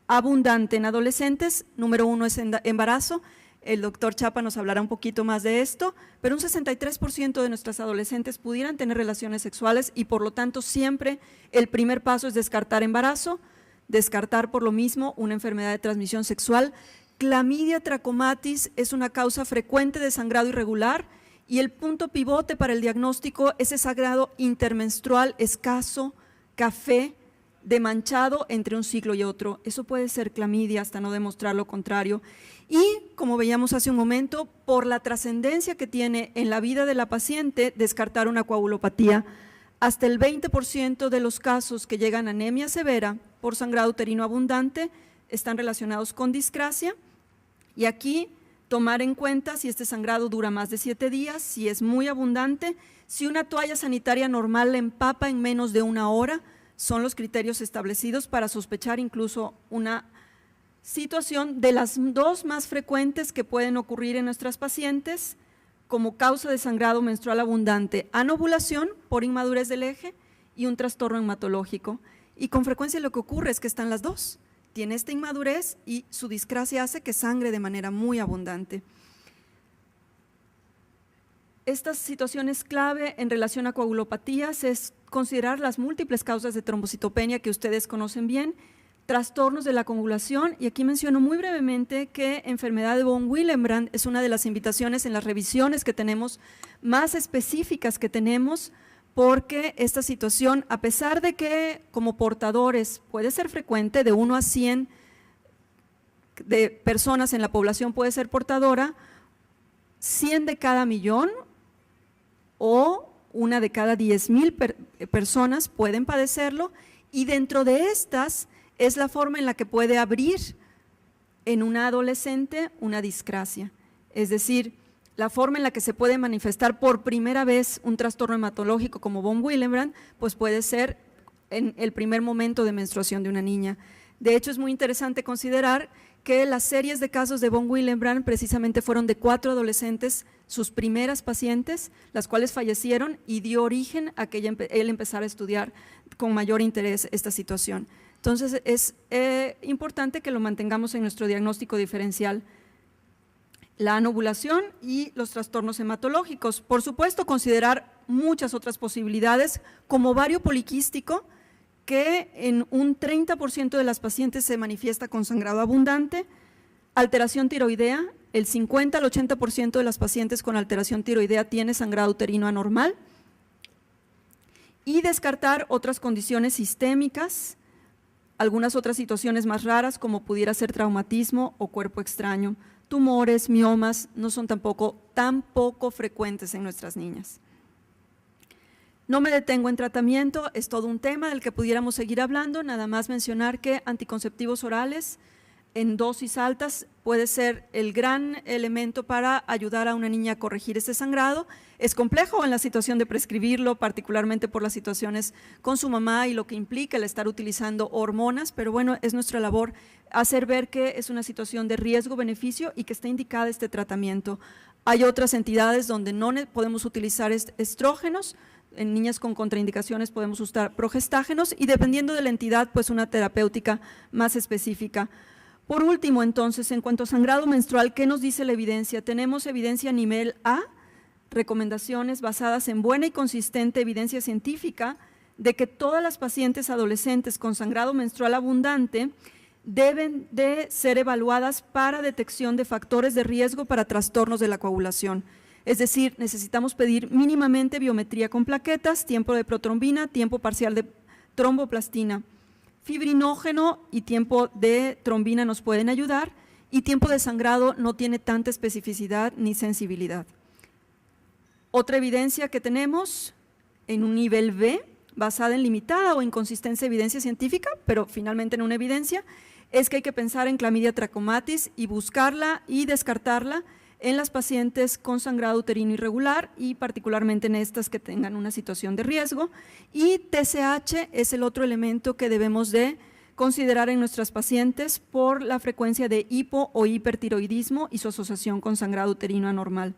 abundante en adolescentes, número 1 es embarazo. El doctor Chapa nos hablará un poquito más de esto, pero un 63% de nuestras adolescentes pudieran tener relaciones sexuales y por lo tanto siempre el primer paso es descartar embarazo, descartar por lo mismo una enfermedad de transmisión sexual. Clamidia trachomatis es una causa frecuente de sangrado irregular y el punto pivote para el diagnóstico es ese sangrado intermenstrual escaso, café, de manchado entre un ciclo y otro. Eso puede ser clamidia hasta no demostrar lo contrario. Y como veíamos hace un momento, por la trascendencia que tiene en la vida de la paciente, descartar una coagulopatía. Hasta el 20% de los casos que llegan a anemia severa por sangrado uterino abundante están relacionados con discrasia, y aquí tomar en cuenta si este sangrado dura más de 7 días, si es muy abundante, si una toalla sanitaria normal la empapa en menos de 1 hora, son los criterios establecidos para sospechar incluso una situación de las 2 más frecuentes que pueden ocurrir en nuestras pacientes como causa de sangrado menstrual abundante: anovulación por inmadurez del eje y un trastorno hematológico. Y con frecuencia lo que ocurre es que están las 2. Tiene esta inmadurez y su discrasia hace que sangre de manera muy abundante. Estas situaciones clave en relación a coagulopatías es considerar las múltiples causas de trombocitopenia que ustedes conocen bien, trastornos de la coagulación, y aquí menciono muy brevemente que enfermedad de von Willebrand es una de las invitaciones en las revisiones que tenemos más específicas que tenemos, porque esta situación, a pesar de que como portadores puede ser frecuente, de 1 a 100 de personas en la población puede ser portadora, 100 de cada millón o 1 de cada 10,000 personas pueden padecerlo, y dentro de estas es la forma en la que puede abrir en una adolescente una discrasia, es decir, la forma en la que se puede manifestar por primera vez un trastorno hematológico como von Willebrand, pues puede ser en el primer momento de menstruación de una niña. De hecho, es muy interesante considerar que las series de casos de von Willebrand precisamente fueron de 4 adolescentes, sus primeras pacientes, las cuales fallecieron, y dio origen a que él empezara a estudiar con mayor interés esta situación. Entonces, es importante que lo mantengamos en nuestro diagnóstico diferencial. La anovulación y los trastornos hematológicos. Por supuesto, considerar muchas otras posibilidades, como ovario poliquístico, que en un 30% de las pacientes se manifiesta con sangrado abundante, alteración tiroidea, el 50 al 80% de las pacientes con alteración tiroidea tiene sangrado uterino anormal, y descartar otras condiciones sistémicas, algunas otras situaciones más raras como pudiera ser traumatismo o cuerpo extraño. tumores, miomas, no son tan poco frecuentes en nuestras niñas. No me detengo en tratamiento, es todo un tema del que pudiéramos seguir hablando, nada más mencionar que anticonceptivos orales en dosis altas puede ser el gran elemento para ayudar a una niña a corregir este sangrado. Es complejo en la situación de prescribirlo, particularmente por las situaciones con su mamá y lo que implica el estar utilizando hormonas, pero bueno, es nuestra labor hacer ver que es una situación de riesgo-beneficio y que está indicada este tratamiento. Hay otras entidades donde no podemos utilizar estrógenos. En niñas con contraindicaciones podemos usar progestágenos y dependiendo de la entidad, pues una terapéutica más específica. Por último, entonces, en cuanto a sangrado menstrual, ¿qué nos dice la evidencia? Tenemos evidencia a nivel A, recomendaciones basadas en buena y consistente evidencia científica de que todas las pacientes adolescentes con sangrado menstrual abundante deben de ser evaluadas para detección de factores de riesgo para trastornos de la coagulación. Es decir, necesitamos pedir mínimamente biometría con plaquetas, tiempo de protrombina, tiempo parcial de tromboplastina. Fibrinógeno y tiempo de trombina nos pueden ayudar y tiempo de sangrado no tiene tanta especificidad ni sensibilidad. Otra evidencia que tenemos en un nivel B, basada en limitada o inconsistencia evidencia científica, pero finalmente en una evidencia, es que hay que pensar en clamidia trachomatis y buscarla y descartarla en las pacientes con sangrado uterino irregular y particularmente en estas que tengan una situación de riesgo. Y TSH es el otro elemento que debemos de considerar en nuestras pacientes por la frecuencia de hipo o hipertiroidismo y su asociación con sangrado uterino anormal.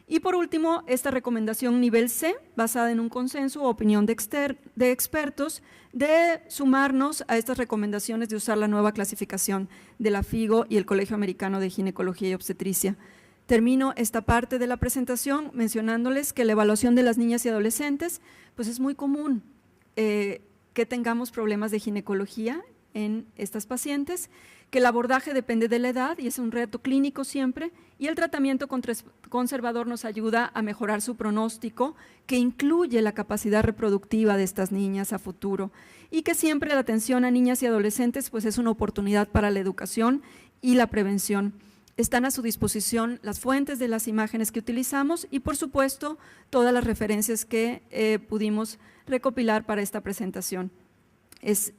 Y por último, esta recomendación nivel C, basada en un consenso o opinión de expertos, de sumarnos a estas recomendaciones de usar la nueva clasificación de la FIGO y el Colegio Americano de Ginecología y Obstetricia. Termino esta parte de la presentación mencionándoles que la evaluación de las niñas y adolescentes, pues es muy común que tengamos problemas de ginecología en estas pacientes, que el abordaje depende de la edad y es un reto clínico siempre, y el tratamiento conservador nos ayuda a mejorar su pronóstico, que incluye la capacidad reproductiva de estas niñas a futuro, y que siempre la atención a niñas y adolescentes pues es una oportunidad para la educación y la prevención. Están a su disposición las fuentes de las imágenes que utilizamos y, por supuesto, todas las referencias que pudimos recopilar para esta presentación. Es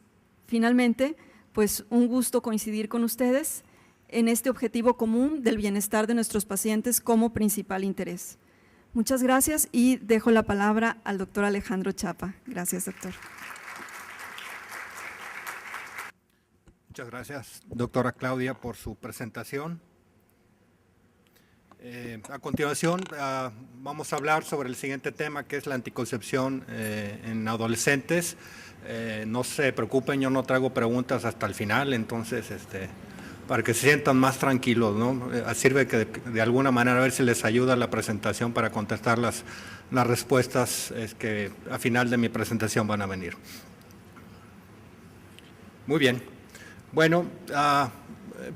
finalmente pues un gusto coincidir con ustedes en este objetivo común del bienestar de nuestros pacientes como principal interés. Muchas gracias y dejo la palabra al doctor Alejandro Chapa. Gracias, doctor. Muchas gracias, doctora Claudia, por su presentación. A continuación, vamos a hablar sobre el siguiente tema, que es la anticoncepción en adolescentes. No se preocupen, yo no traigo preguntas hasta el final, entonces, para que se sientan más tranquilos, ¿no? Sirve que de alguna manera a ver si les ayuda la presentación para contestar las respuestas que a final de mi presentación van a venir. Muy bien. Bueno,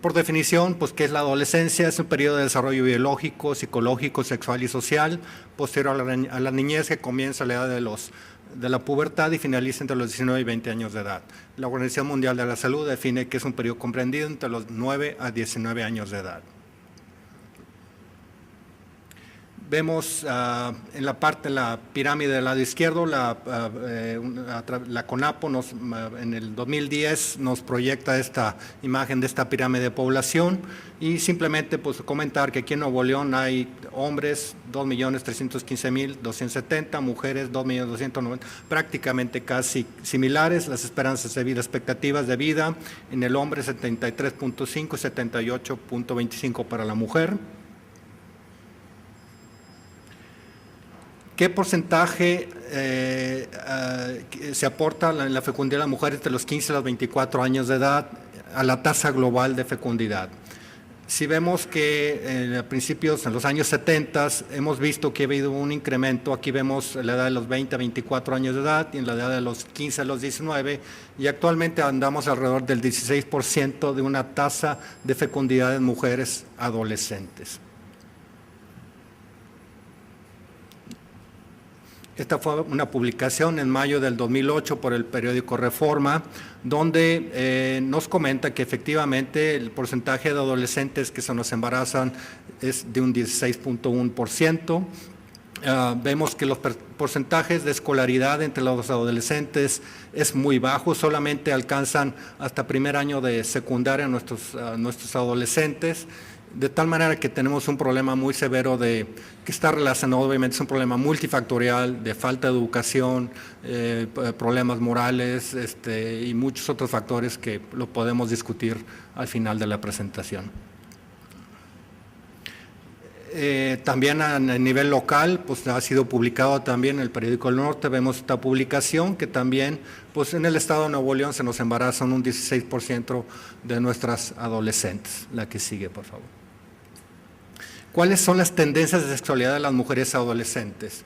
por definición, pues, ¿qué es la adolescencia? Es un periodo de desarrollo biológico, psicológico, sexual y social, posterior a la niñez, que comienza a la edad de la pubertad y finaliza entre los 19 y 20 años de edad. La Organización Mundial de la Salud define que es un periodo comprendido entre los 9 a 19 años de edad. Vemos en la pirámide del lado izquierdo, la CONAPO en el 2010 nos proyecta esta imagen de esta pirámide de población y simplemente pues comentar que aquí en Nuevo León hay hombres 2.315.270, mujeres 2.290.000, prácticamente casi similares. Las esperanzas de vida, expectativas de vida en el hombre 73.5 y 78.25 para la mujer. ¿Qué porcentaje se aporta en la fecundidad de las mujeres entre los 15 y los 24 años de edad a la tasa global de fecundidad? Si vemos que a principios, en los años 70, hemos visto que ha habido un incremento, aquí vemos la edad de los 20 a 24 años de edad y en la edad de los 15 a los 19, y actualmente andamos alrededor del 16% de una tasa de fecundidad en mujeres adolescentes. Esta fue una publicación en mayo del 2008 por el periódico Reforma, donde nos comenta que efectivamente el porcentaje de adolescentes que se nos embarazan es de un 16.1%. Vemos que los porcentajes de escolaridad entre los adolescentes es muy bajo, solamente alcanzan hasta primer año de secundaria nuestros adolescentes, de tal manera que tenemos un problema muy severo que está relacionado, obviamente es un problema multifactorial de falta de educación, problemas morales y muchos otros factores que lo podemos discutir al final de la presentación. También a nivel local, pues ha sido publicado también en el periódico El Norte, vemos esta publicación que también, pues en el estado de Nuevo León se nos embarazan un 16% de nuestras adolescentes. La que sigue, por favor. ¿Cuáles son las tendencias de sexualidad de las mujeres adolescentes?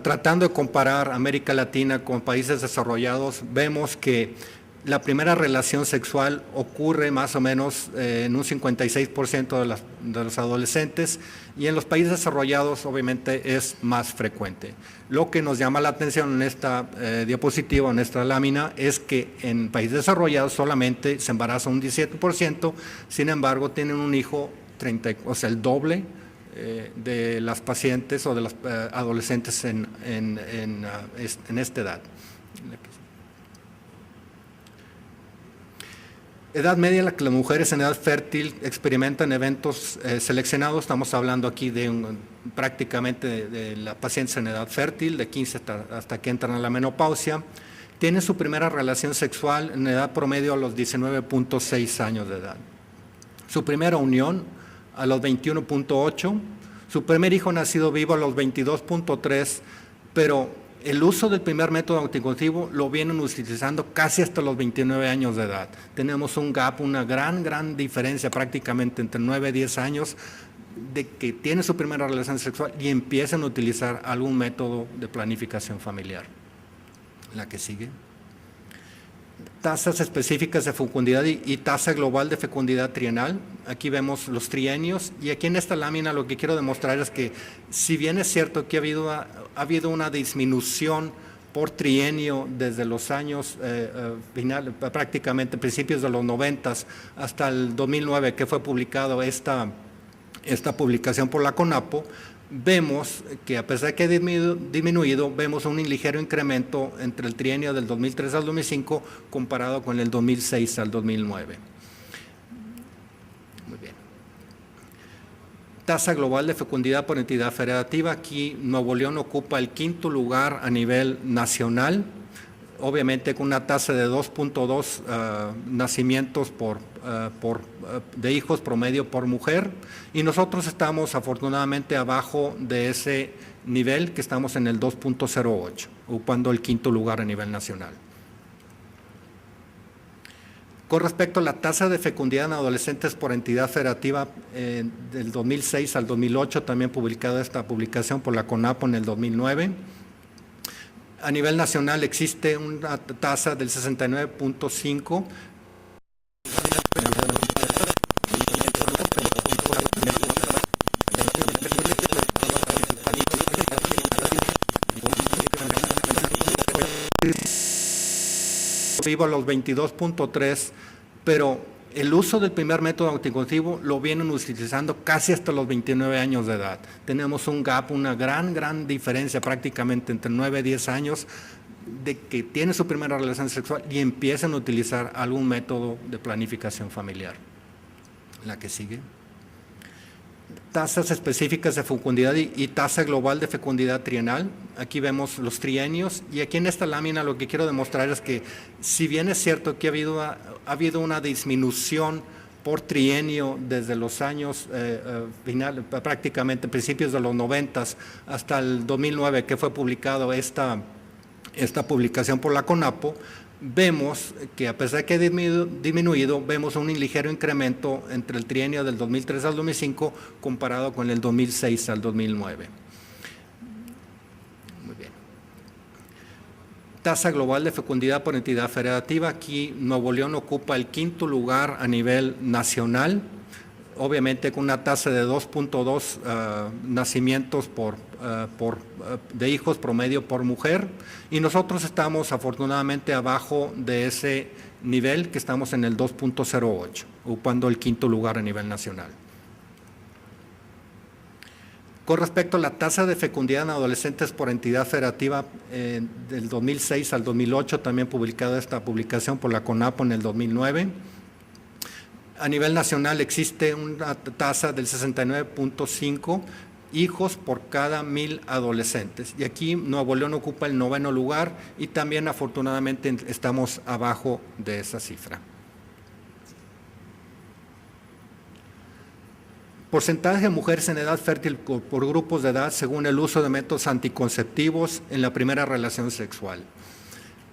Tratando de comparar América Latina con países desarrollados, vemos que la primera relación sexual ocurre más o menos en un 56% de los adolescentes, y en los países desarrollados obviamente es más frecuente. Lo que nos llama la atención en esta diapositiva, en esta lámina, es que en países desarrollados solamente se embaraza un 17%, sin embargo tienen un hijo, o sea, el doble de las pacientes o de las adolescentes en esta edad. Edad media en la que las mujeres en edad fértil experimentan eventos seleccionados, estamos hablando aquí de prácticamente de las pacientes en edad fértil, de 15 hasta que entran a la menopausia, tienen su primera relación sexual en edad promedio a los 19.6 años de edad. Su primera unión a los 21.8, su primer hijo nacido vivo a los 22.3, pero el uso del primer método anticonceptivo lo vienen utilizando casi hasta los 29 años de edad. Tenemos un gap, una gran diferencia prácticamente entre 9 y 10 años de que tienen su primera relación sexual y empiezan a utilizar algún método de planificación familiar. La que sigue. Tasas específicas de fecundidad y tasa global de fecundidad trienal. Aquí vemos los trienios, y aquí en esta lámina lo que quiero demostrar es que si bien es cierto que ha habido una disminución por trienio desde los años prácticamente principios de los 90 hasta el 2009, que fue publicado esta publicación por la CONAPO, vemos que a pesar de que ha disminuido, vemos un ligero incremento entre el trienio del 2003 al 2005 comparado con el 2006 al 2009. Muy bien. Tasa global de fecundidad por entidad federativa. Aquí Nuevo León ocupa el 5º lugar a nivel nacional, obviamente con una tasa de 2.2 nacimientos de hijos promedio por mujer, y nosotros estamos afortunadamente abajo de ese nivel, que estamos en el 2.08, ocupando el 5º lugar a nivel nacional. Con respecto a la tasa de fecundidad en adolescentes por entidad federativa, del 2006 al 2008, también publicada esta publicación por la CONAPO en el 2009, a nivel nacional existe una tasa del 69.5%. Vivo a los 22.3, pero el uso del primer método anticonceptivo lo vienen utilizando casi hasta los 29 años de edad. Tenemos un gap, una gran diferencia prácticamente entre 9 y 10 años de que tienen su primera relación sexual y empiezan a utilizar algún método de planificación familiar. La que sigue. Tasas específicas de fecundidad y tasa global de fecundidad trienal. Aquí vemos los trienios, y aquí en esta lámina lo que quiero demostrar es que si bien es cierto que ha habido una disminución por trienio desde los años prácticamente principios de los 90 hasta el 2009, que fue publicado esta publicación por la CONAPO, vemos que a pesar de que ha disminuido, vemos un ligero incremento entre el trienio del 2003 al 2005 comparado con el 2006 al 2009. Muy bien. Tasa global de fecundidad por entidad federativa. Aquí Nuevo León ocupa el 5º lugar a nivel nacional, obviamente con una tasa de 2.2 nacimientos de hijos promedio por mujer, y nosotros estamos afortunadamente abajo de ese nivel, que estamos en el 2.08, ocupando el 5º lugar a nivel nacional. Con respecto a la tasa de fecundidad en adolescentes por entidad federativa del 2006 al 2008, también publicada esta publicación por la CONAPO en el 2009, a nivel nacional existe una tasa del 69.5 hijos por cada 1,000 adolescentes. Y aquí Nuevo León ocupa el 9º lugar y también afortunadamente estamos abajo de esa cifra. Porcentaje de mujeres en edad fértil por grupos de edad según el uso de métodos anticonceptivos en la primera relación sexual.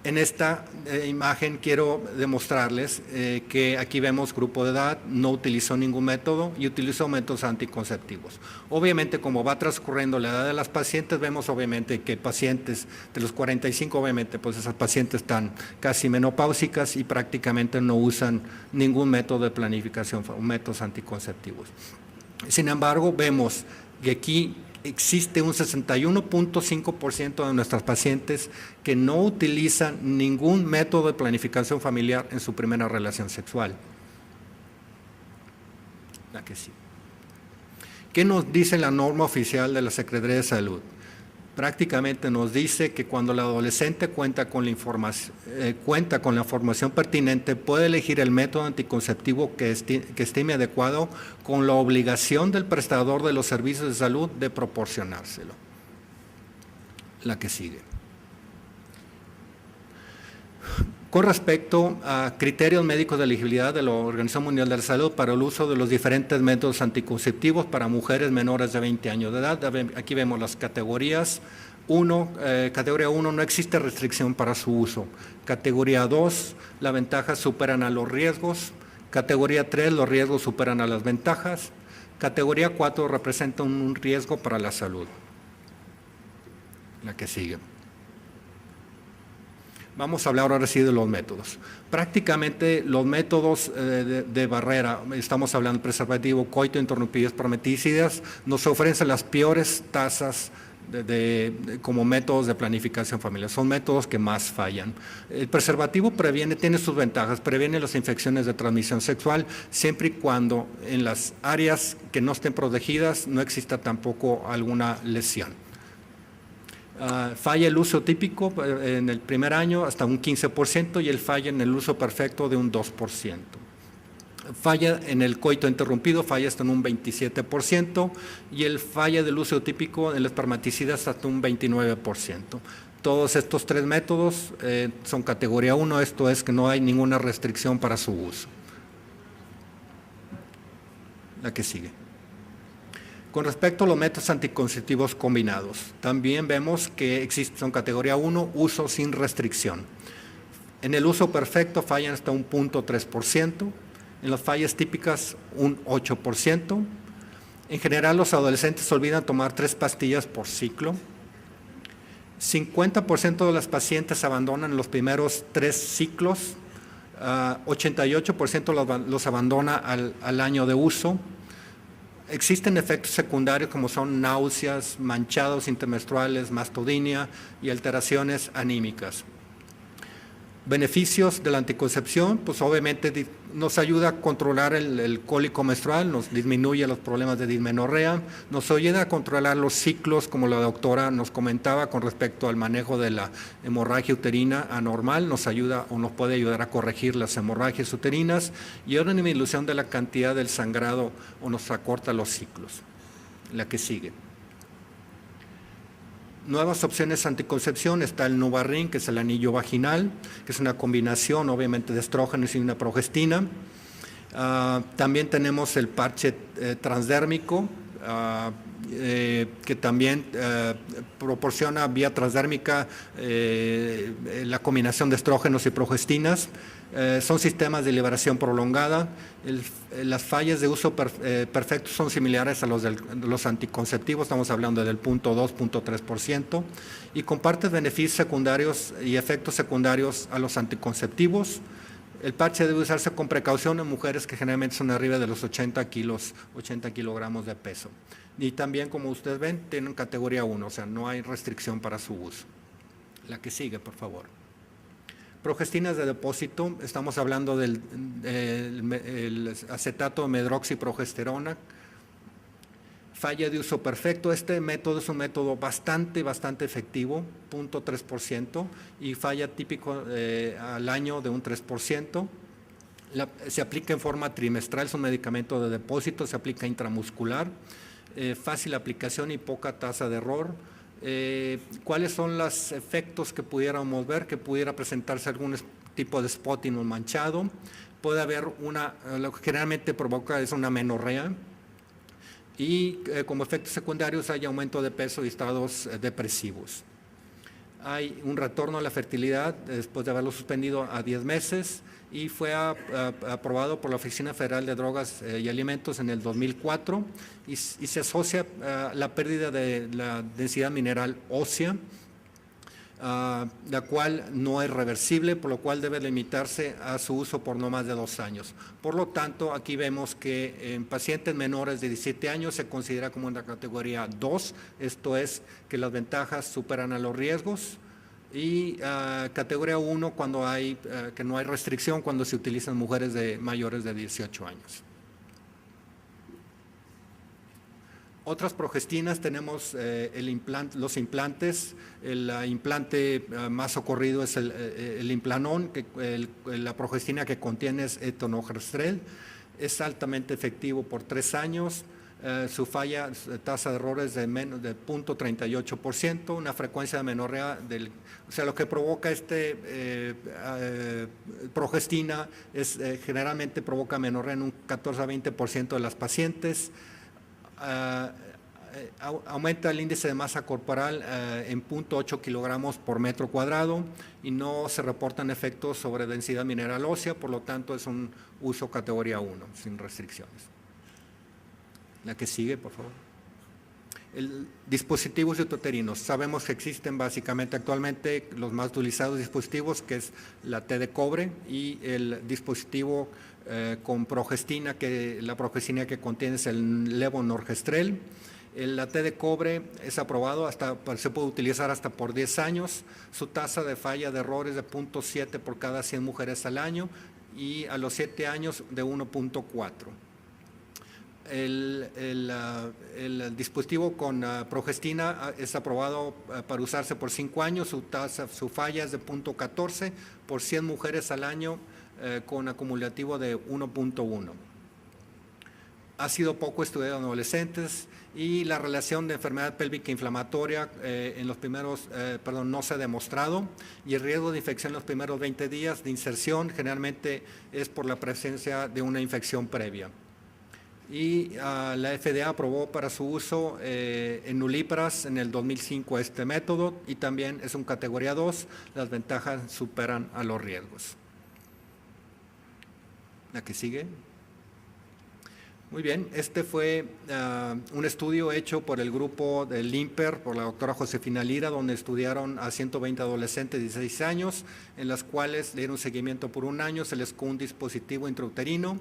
En esta imagen quiero demostrarles que aquí vemos grupo de edad, no utilizó ningún método y utilizó métodos anticonceptivos. Obviamente, como va transcurriendo la edad de las pacientes, vemos obviamente que pacientes de los 45, obviamente, pues esas pacientes están casi menopáusicas y prácticamente no usan ningún método de planificación o métodos anticonceptivos. Sin embargo, vemos que aquí existe un 61.5% de nuestras pacientes que no utilizan ningún método de planificación familiar en su primera relación sexual. La que sí. ¿Qué nos dice la norma oficial de la Secretaría de Salud? Prácticamente nos dice que cuando el adolescente cuenta con la información pertinente, puede elegir el método anticonceptivo que estime adecuado, con la obligación del prestador de los servicios de salud de proporcionárselo. La que sigue. Con respecto a criterios médicos de elegibilidad de la Organización Mundial de la Salud para el uso de los diferentes métodos anticonceptivos para mujeres menores de 20 años de edad, aquí vemos las categorías. Categoría 1, no existe restricción para su uso. Categoría 2, las ventajas superan a los riesgos. Categoría 3, los riesgos superan a las ventajas. Categoría 4, representa un riesgo para la salud. La que sigue. Vamos a hablar ahora sí de los métodos. Prácticamente los métodos de barrera, estamos hablando de preservativo, coito interrumpido, espermaticidas, nos ofrecen las peores tasas como métodos de planificación familiar. Son métodos que más fallan. El preservativo tiene sus ventajas, previene las infecciones de transmisión sexual, siempre y cuando en las áreas que no estén protegidas no exista tampoco alguna lesión. Falla el uso típico en el primer año hasta un 15% y el falla en el uso perfecto de un 2%. Falla en el coito interrumpido, falla hasta en un 27% y el falla del uso típico en las espermaticidas hasta un 29%. Todos estos 3 métodos son categoría 1, esto es que no hay ninguna restricción para su uso. La que sigue. Con respecto a los métodos anticonceptivos combinados, también vemos que son categoría 1, uso sin restricción. En el uso perfecto fallan hasta un 0.3%, en las fallas típicas un 8%. En general, los adolescentes olvidan tomar 3 pastillas por ciclo. 50% de las pacientes abandonan los primeros 3 ciclos, 88% los abandona al año de uso. Existen efectos secundarios como son náuseas, manchados intermenstruales, mastodinia y alteraciones anímicas. Beneficios de la anticoncepción, pues obviamente nos ayuda a controlar el cólico menstrual, nos disminuye los problemas de dismenorrea, nos ayuda a controlar los ciclos, como la doctora nos comentaba con respecto al manejo de la hemorragia uterina anormal, nos ayuda o nos puede ayudar a corregir las hemorragias uterinas y una disminución de la cantidad del sangrado o nos acorta los ciclos. La que sigue. Nuevas opciones de anticoncepción, está el Nuvaring, que es el anillo vaginal, que es una combinación obviamente de estrógenos y una progestina. También tenemos el parche transdérmico, que también proporciona vía transdérmica la combinación de estrógenos y progestinas. Son sistemas de liberación prolongada. Las fallas de uso perfecto son similares a los anticonceptivos, estamos hablando del 0.2, 0.3%, y comparte beneficios secundarios y efectos secundarios a los anticonceptivos. El parche debe usarse con precaución en mujeres que generalmente son arriba de los 80 kilogramos de peso. Y también, como ustedes ven, tienen categoría 1, o sea, no hay restricción para su uso. La que sigue, por favor. Progestinas de depósito, estamos hablando del el acetato de medroxiprogesterona. Falla de uso perfecto. Este método es un método bastante efectivo, 0.3%, y falla típico al año de un 3%. Se aplica en forma trimestral, es un medicamento de depósito, se aplica intramuscular, fácil aplicación y poca tasa de error. ¿Cuáles son los efectos que pudiéramos ver? Que pudiera presentarse algún tipo de spotting o manchado. Puede haber lo que generalmente provoca es una amenorrea. Y como efectos secundarios hay aumento de peso y estados depresivos. Hay un retorno a la fertilidad después de haberlo suspendido a 10 meses y fue aprobado por la Oficina Federal de Drogas y Alimentos en el 2004 y se asocia a la pérdida de la densidad mineral ósea, la cual no es reversible, por lo cual debe limitarse a su uso por no más de 2 años. Por lo tanto, aquí vemos que en pacientes menores de 17 años se considera como una categoría 2, esto es que las ventajas superan a los riesgos, y categoría 1 cuando que no hay restricción cuando se utilizan mujeres mayores de 18 años. Otras progestinas tenemos los implantes. El implante más socorrido es el Implanón, la progestina que contiene es etonogestrel. Es altamente efectivo por 3 años. Su tasa de error es de menos de 0.38%, una frecuencia de amenorrea o sea, lo que provoca progestina generalmente provoca amenorrea en un 14 a 20% de las pacientes. Aumenta el índice de masa corporal en 0.8 kilogramos por metro cuadrado y no se reportan efectos sobre densidad mineral ósea, por lo tanto es un uso categoría 1, sin restricciones. La que sigue, por favor. Dispositivos uteterinos. Sabemos que existen básicamente actualmente los más utilizados dispositivos, que es la T de cobre y el dispositivo con progestina, la progestina que contiene es el levonorgestrel. La T de cobre es aprobado, se puede utilizar hasta por 10 años. Su tasa de falla de error es de 0.7 por cada 100 mujeres al año y a los 7 años de 1.4. El dispositivo con progestina es aprobado para usarse por 5 años, su falla es de 0.14 por 100 mujeres al año con acumulativo de 1.1. Ha sido poco estudiado en adolescentes y la relación de enfermedad pélvica inflamatoria en los primeros, no se ha demostrado, y el riesgo de infección en los primeros 20 días de inserción generalmente es por la presencia de una infección previa. Y la FDA aprobó para su uso en nulíparas en el 2005 este método y también es un categoría 2, las ventajas superan a los riesgos. La que sigue. Muy bien, este fue un estudio hecho por el grupo del INPER, por la doctora Josefina Lira, donde estudiaron a 120 adolescentes de 16 años, en las cuales le dieron seguimiento por 1 año, se les con un dispositivo intrauterino.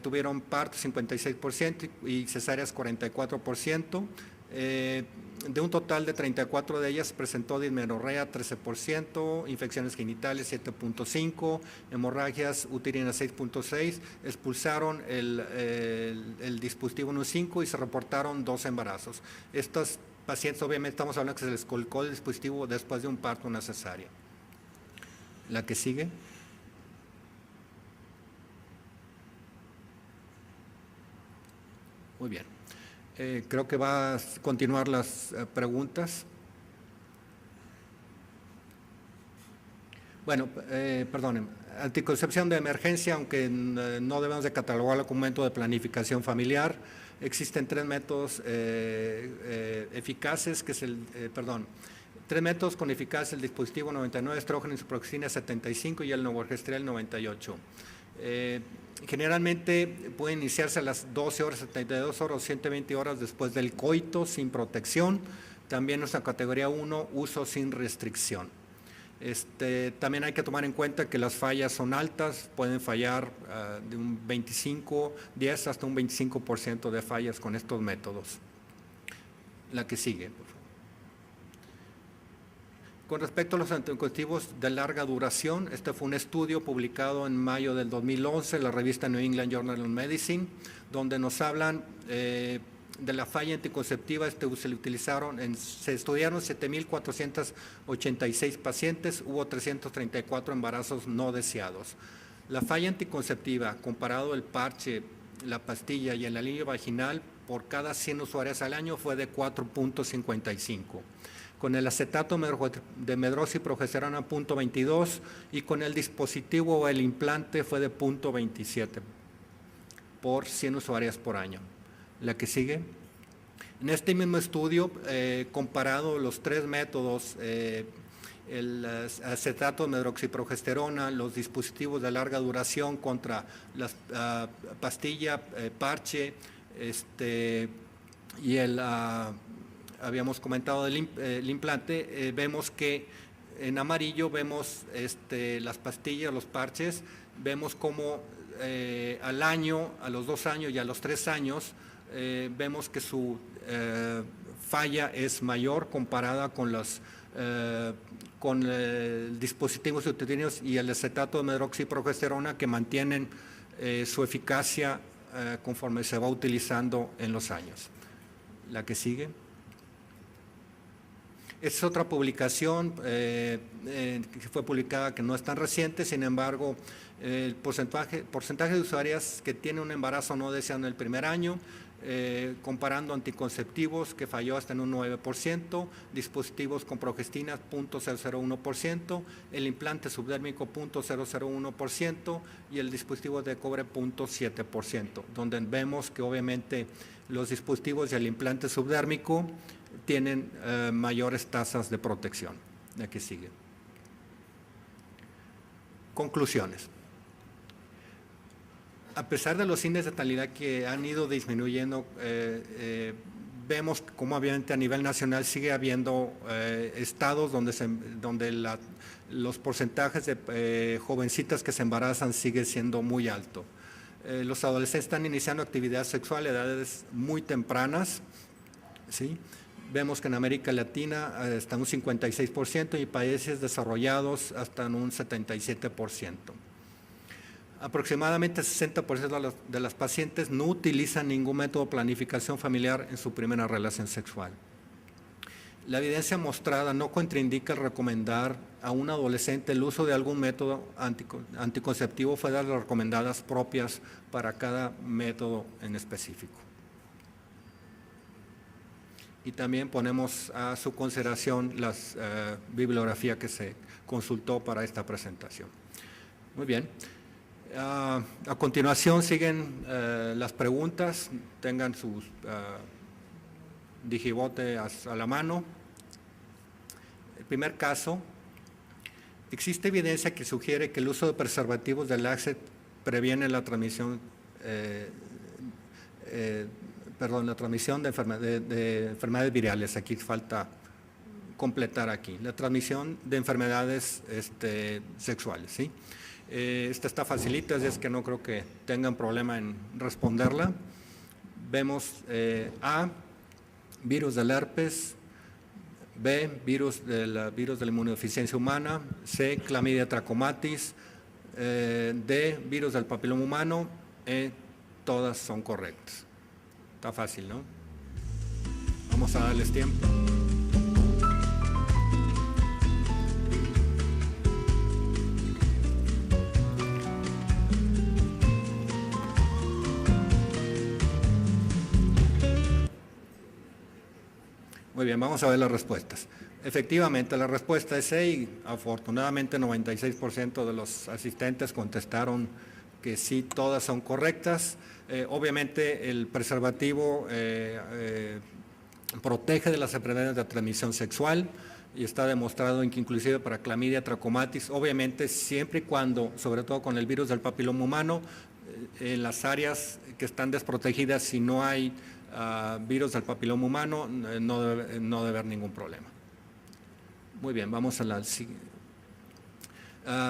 Tuvieron parto 56% y cesáreas 44%. De un total de 34 de ellas presentó dismenorrea 13%, infecciones genitales 7.5%, hemorragias uterinas 6.6%, expulsaron el dispositivo en un 5% y se reportaron 2 embarazos. Estas pacientes obviamente estamos hablando que se les colocó el dispositivo después de un parto, una cesárea. La que sigue. Muy bien. Creo que va a continuar las preguntas. Bueno, perdonen. Anticoncepción de emergencia, aunque no debemos de catalogarlo como método de planificación familiar. Existen 3 métodos eficaces, que es 3 métodos con eficacia: el dispositivo 99, estrógeno y progestina 75 y el novorgestrel 98. Generalmente pueden iniciarse a las 12 horas, 72 horas o 120 horas después del coito sin protección. También nuestra categoría 1, uso sin restricción. También hay que tomar en cuenta que las fallas son altas, pueden fallar de un 10 hasta un 25% de fallas con estos métodos. La que sigue, por favor. Con respecto a los anticonceptivos de larga duración, este fue un estudio publicado en mayo del 2011 en la revista New England Journal of Medicine, donde nos hablan de la falla anticonceptiva. Se estudiaron 7,486 pacientes, hubo 334 embarazos no deseados. La falla anticonceptiva, comparado el parche, la pastilla y el alivio vaginal, por cada 100 usuarias al año fue de 4.55. Con el acetato de medroxiprogesterona 0.22 y con el dispositivo o el implante fue de 0.27 por 100 usuarias por año. La que sigue. En este mismo estudio, comparado los 3 métodos, el acetato de medroxiprogesterona, los dispositivos de larga duración contra la pastilla, parche, y habíamos comentado el implante, vemos que en amarillo vemos las pastillas, los parches, vemos como al año, a los 2 años y a los 3 años, vemos que su falla es mayor comparada con dispositivos uterinos y el acetato de medroxiprogesterona, que mantienen su eficacia conforme se va utilizando en los años. La que sigue. Es otra publicación que fue publicada, que no es tan reciente, sin embargo, el porcentaje de usuarias que tienen un embarazo no deseado en el primer año, comparando anticonceptivos, que falló hasta en un 9%, dispositivos con progestina 0.001%, el implante subdérmico 0.001% y el dispositivo de cobre 0.7%, donde vemos que obviamente los dispositivos y el implante subdérmico tienen mayores tasas de protección. La que sigue. Conclusiones. A pesar de los índices de natalidad que han ido disminuyendo, vemos como obviamente a nivel nacional sigue habiendo estados donde los porcentajes de jovencitas que se embarazan sigue siendo muy alto. Los adolescentes están iniciando actividad sexual a edades muy tempranas, ¿sí? Vemos que en América Latina está un 56% y países desarrollados hasta en un 77%. Aproximadamente 60% de las pacientes no utilizan ningún método de planificación familiar en su primera relación sexual. La evidencia mostrada no contraindica el recomendar a un adolescente el uso de algún método anticonceptivo fuera de las recomendadas propias para cada método en específico. Y también ponemos a su consideración la bibliografía que se consultó para esta presentación. Muy bien. A continuación siguen las preguntas. Tengan sus digibote a la mano. El primer caso. ¿Existe evidencia que sugiere que el uso de preservativos de látex previene la transmisión de enfermedades virales? Aquí falta completar aquí. La transmisión de enfermedades sexuales, ¿sí? Esta está facilita, es que no creo que tengan problema en responderla. Vemos A, virus del herpes; B, virus de la inmunodeficiencia humana; C, clamidia trachomatis; D, virus del papiloma humano; E, todas son correctas. Está fácil, ¿no? Vamos a darles tiempo. Muy bien, vamos a ver las respuestas. Efectivamente, la respuesta es C y afortunadamente 96% de los asistentes contestaron que sí, todas son correctas. Obviamente el preservativo protege de las enfermedades de transmisión sexual y está demostrado que inclusive para clamidia trachomatis, obviamente siempre y cuando, sobre todo con el virus del papiloma humano, en las áreas que están desprotegidas, si no hay virus del papiloma humano, no debe haber ningún problema. Muy bien, vamos a la siguiente.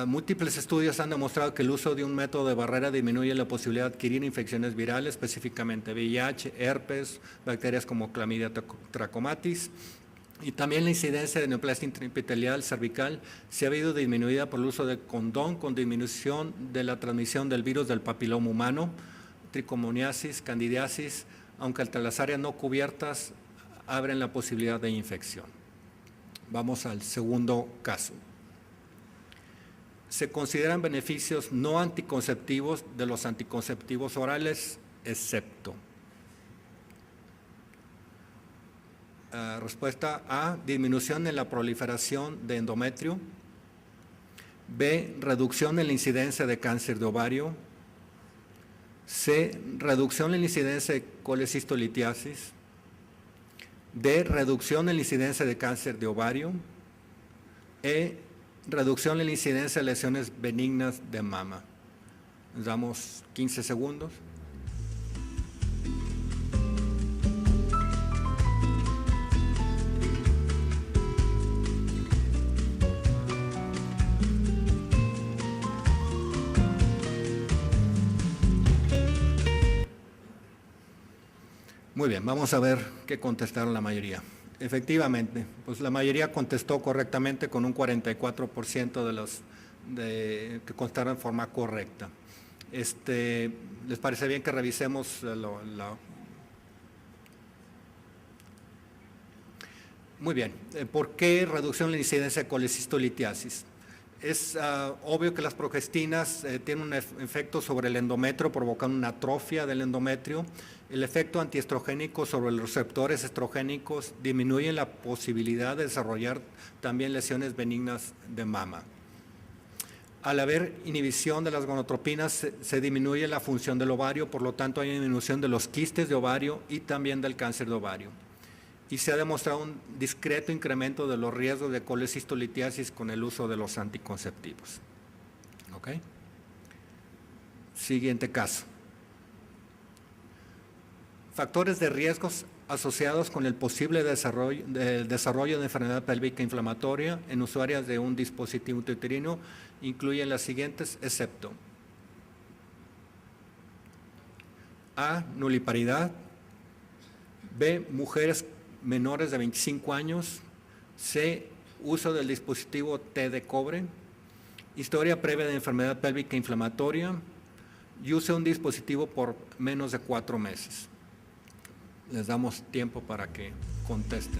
Múltiples estudios han demostrado que el uso de un método de barrera disminuye la posibilidad de adquirir infecciones virales, específicamente VIH, herpes, bacterias como Clamidia trachomatis, y también la incidencia de neoplasia intraepitelial cervical se ha habido disminuida por el uso de condón con disminución de la transmisión del virus del papiloma humano, tricomoniasis, candidiasis, aunque entre las áreas no cubiertas abren la posibilidad de infección. Vamos al segundo caso. Se consideran beneficios no anticonceptivos de los anticonceptivos orales, excepto. Respuesta A, disminución en la proliferación de endometrio. B, reducción en la incidencia de cáncer de ovario. C, reducción en la incidencia de colecistolitiasis. D, reducción en la incidencia de cáncer de ovario. E, reducción en la incidencia de lesiones benignas de mama. Nos damos 15 segundos. Muy bien, vamos a ver qué contestaron la mayoría. Efectivamente, pues la mayoría contestó correctamente con un 44% de los que contestaron de forma correcta. ¿Les parece bien que revisemos Muy bien, ¿por qué reducción en la incidencia de colecistolitiasis? Es obvio que las progestinas tienen un efecto sobre el endometrio, provocando una atrofia del endometrio. El efecto antiestrogénico sobre los receptores estrogénicos disminuye la posibilidad de desarrollar también lesiones benignas de mama. Al haber inhibición de las gonotropinas, se disminuye la función del ovario, por lo tanto hay disminución de los quistes de ovario y también del cáncer de ovario. Y se ha demostrado un discreto incremento de los riesgos de colecistolitiasis con el uso de los anticonceptivos. ¿Ok? Siguiente caso. Factores de riesgos asociados con el posible desarrollo de enfermedad pélvica inflamatoria en usuarias de un dispositivo uterino incluyen las siguientes, excepto A, nuliparidad. B, mujeres menores de 25 años. C, uso del dispositivo T de cobre. Historia previa de enfermedad pélvica inflamatoria. Y use un dispositivo por menos de 4 meses. Les damos tiempo para que contesten.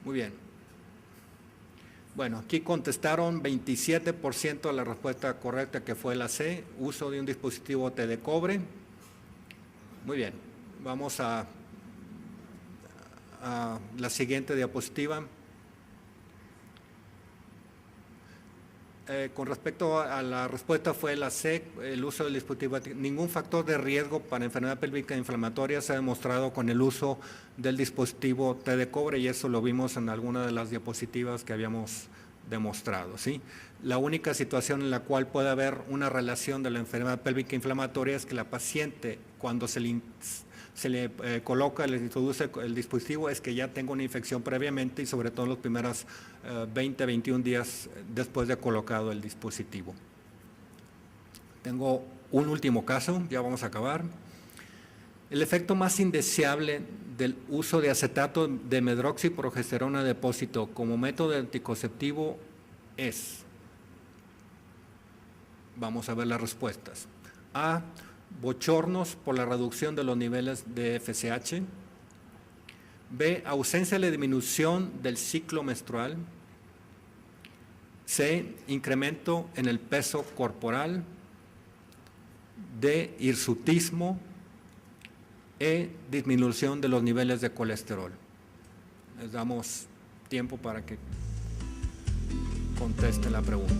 Muy bien. Bueno, aquí contestaron 27% de la respuesta correcta, que fue la C, uso de un dispositivo T de cobre. Muy bien, vamos a la siguiente diapositiva. Con respecto a la respuesta fue la C, el uso del dispositivo. Ningún factor de riesgo para enfermedad pélvica inflamatoria se ha demostrado con el uso del dispositivo T de cobre, y eso lo vimos en alguna de las diapositivas que habíamos demostrado, ¿sí? La única situación en la cual puede haber una relación de la enfermedad pélvica inflamatoria es que la paciente, cuando se le coloca, le introduce el dispositivo, es que ya tenga una infección previamente, y sobre todo en los primeros 20-21 días después de colocado el dispositivo. Tengo un último caso, ya vamos a acabar. El efecto más indeseable del uso de acetato de medroxiprogesterona de depósito como método anticonceptivo es, vamos a ver las respuestas. A, bochornos por la reducción de los niveles de FSH. B, ausencia de la disminución del ciclo menstrual. C, incremento en el peso corporal. D, hirsutismo. E, disminución de los niveles de colesterol. Les damos tiempo para que contesten la pregunta.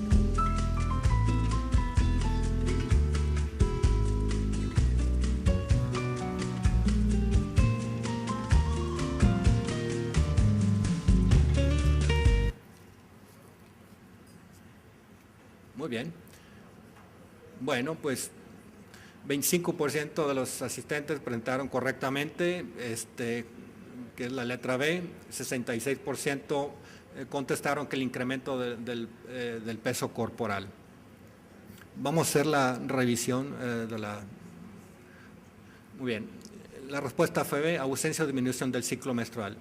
Muy bien. Bueno, pues 25% de los asistentes presentaron correctamente, que es la letra B. 66% contestaron que el incremento del peso corporal. Vamos a hacer la revisión de la... Muy bien. La respuesta fue B, ausencia o disminución del ciclo menstrual.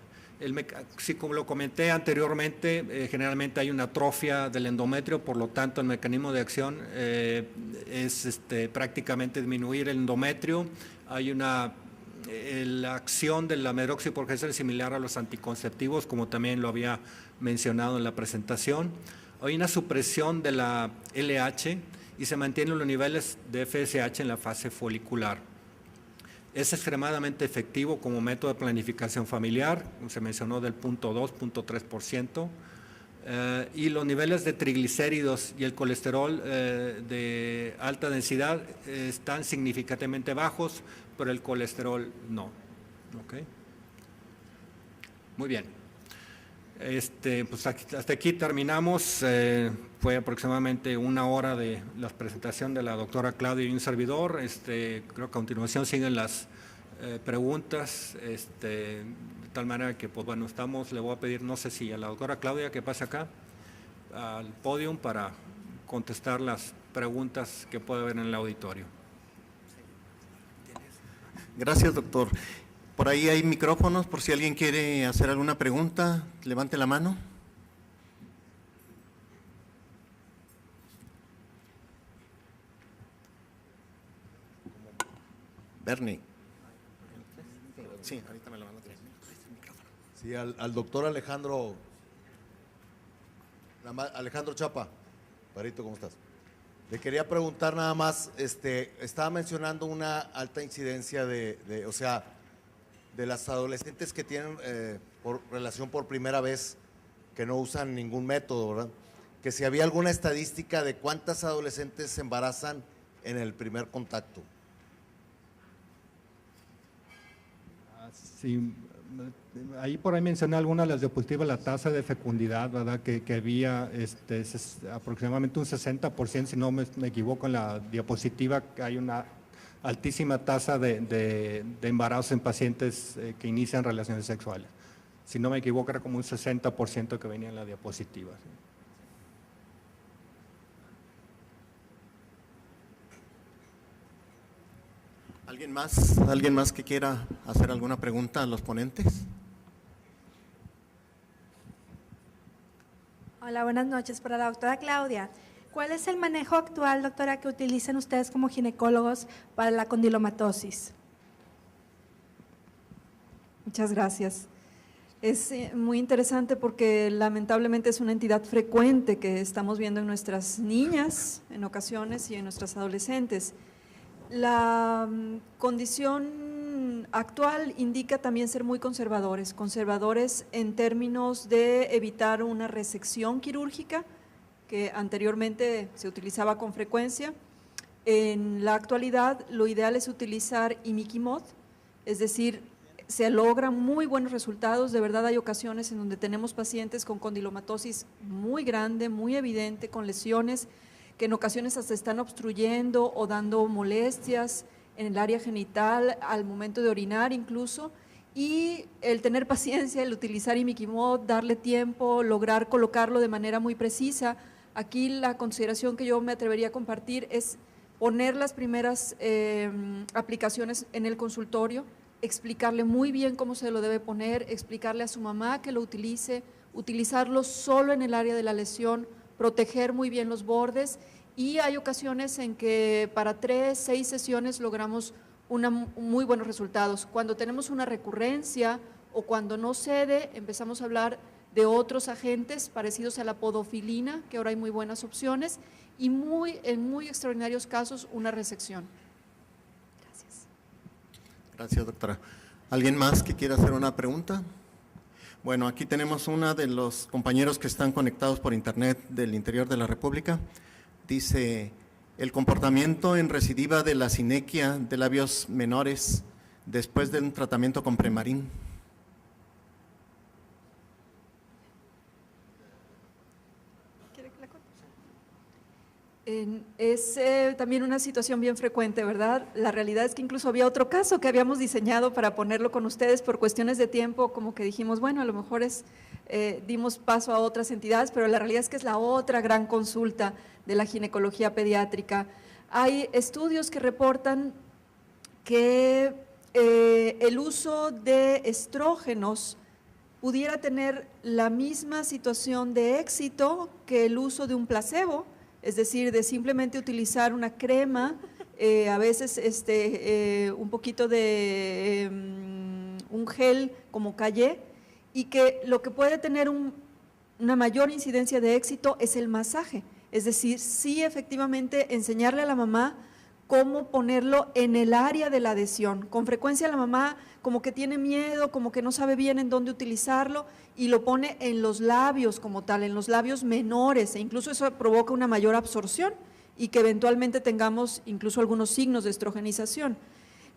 Como lo comenté anteriormente, generalmente hay una atrofia del endometrio, por lo tanto el mecanismo de acción es prácticamente disminuir el endometrio. Hay la acción de la medroxiprogesterona es similar a los anticonceptivos, como también lo había mencionado en la presentación. Hay una supresión de la LH y se mantienen los niveles de FSH en la fase folicular. Es extremadamente efectivo como método de planificación familiar, como se mencionó del 0.2, 0.3%, y los niveles de triglicéridos y el colesterol de alta densidad están significativamente bajos, pero el colesterol no. ¿Okay? Muy bien. Pues hasta aquí terminamos. Fue aproximadamente 1 hora de la presentación de la doctora Claudia y un servidor. Creo que a continuación siguen las preguntas, de tal manera que, pues bueno, le voy a pedir, no sé si a la doctora Claudia que pase acá al podio para contestar las preguntas que puede haber en el auditorio. Gracias, doctor. Por ahí hay micrófonos, por si alguien quiere hacer alguna pregunta, levante la mano. Bernie. Sí, ahorita me lo van a traer. Sí, al doctor Alejandro Chapa. Parito, ¿cómo estás? Le quería preguntar nada más, estaba mencionando una alta incidencia de las adolescentes que tienen relación por primera vez, que no usan ningún método, ¿verdad? Que si había alguna estadística de cuántas adolescentes se embarazan en el primer contacto. Sí, ahí por ahí mencioné algunas de las diapositivas, la tasa de fecundidad, ¿verdad? Que había aproximadamente un 60%, si no me equivoco en la diapositiva, que hay una altísima tasa de embarazo en pacientes que inician relaciones sexuales. Si no me equivoco, era como un 60% que venía en la diapositiva. ¿Sí? ¿Alguien más que quiera hacer alguna pregunta a los ponentes? Hola, buenas noches. Para la doctora Claudia, ¿cuál es el manejo actual, doctora, que utilizan ustedes como ginecólogos para la condilomatosis? Muchas gracias. Es muy interesante porque lamentablemente es una entidad frecuente que estamos viendo en nuestras niñas en ocasiones y en nuestras adolescentes. La condición actual indica también ser muy conservadores en términos de evitar una resección quirúrgica, que anteriormente se utilizaba con frecuencia. En la actualidad lo ideal es utilizar imiquimod, es decir, se logran muy buenos resultados. De verdad hay ocasiones en donde tenemos pacientes con condilomatosis muy grande, muy evidente, con lesiones que en ocasiones hasta están obstruyendo o dando molestias en el área genital al momento de orinar incluso, y el tener paciencia, el utilizar imiquimod, darle tiempo, lograr colocarlo de manera muy precisa. Aquí la consideración que yo me atrevería a compartir es poner las primeras aplicaciones en el consultorio, explicarle muy bien cómo se lo debe poner, explicarle a su mamá que lo utilice, utilizarlo solo en el área de la lesión, proteger muy bien los bordes, y hay ocasiones en que para 3, 6 sesiones logramos muy buenos resultados. Cuando tenemos una recurrencia o cuando no cede, empezamos a hablar de otros agentes parecidos a la podofilina, que ahora hay muy buenas opciones, y en muy extraordinarios casos una resección. Gracias. Gracias, doctora. ¿Alguien más que quiera hacer una pregunta? Bueno, aquí tenemos una de los compañeros que están conectados por internet del interior de la República. Dice, el comportamiento en recidiva de la sinequia de labios menores después de un tratamiento con Premarin. Es también una situación bien frecuente, ¿verdad? La realidad es que incluso había otro caso que habíamos diseñado para ponerlo con ustedes por cuestiones de tiempo, como que dijimos, bueno, a lo mejor dimos paso a otras entidades, pero la realidad es que es la otra gran consulta de la ginecología pediátrica. Hay estudios que reportan que el uso de estrógenos pudiera tener la misma situación de éxito que el uso de un placebo, es decir, de simplemente utilizar una crema, a veces un poquito de un gel como Cayé, y que lo que puede tener una mayor incidencia de éxito es el masaje, es decir, sí efectivamente enseñarle a la mamá cómo ponerlo en el área de la adhesión. Con frecuencia la mamá como que tiene miedo, como que no sabe bien en dónde utilizarlo y lo pone en los labios como tal, en los labios menores, e incluso eso provoca una mayor absorción y que eventualmente tengamos incluso algunos signos de estrogenización.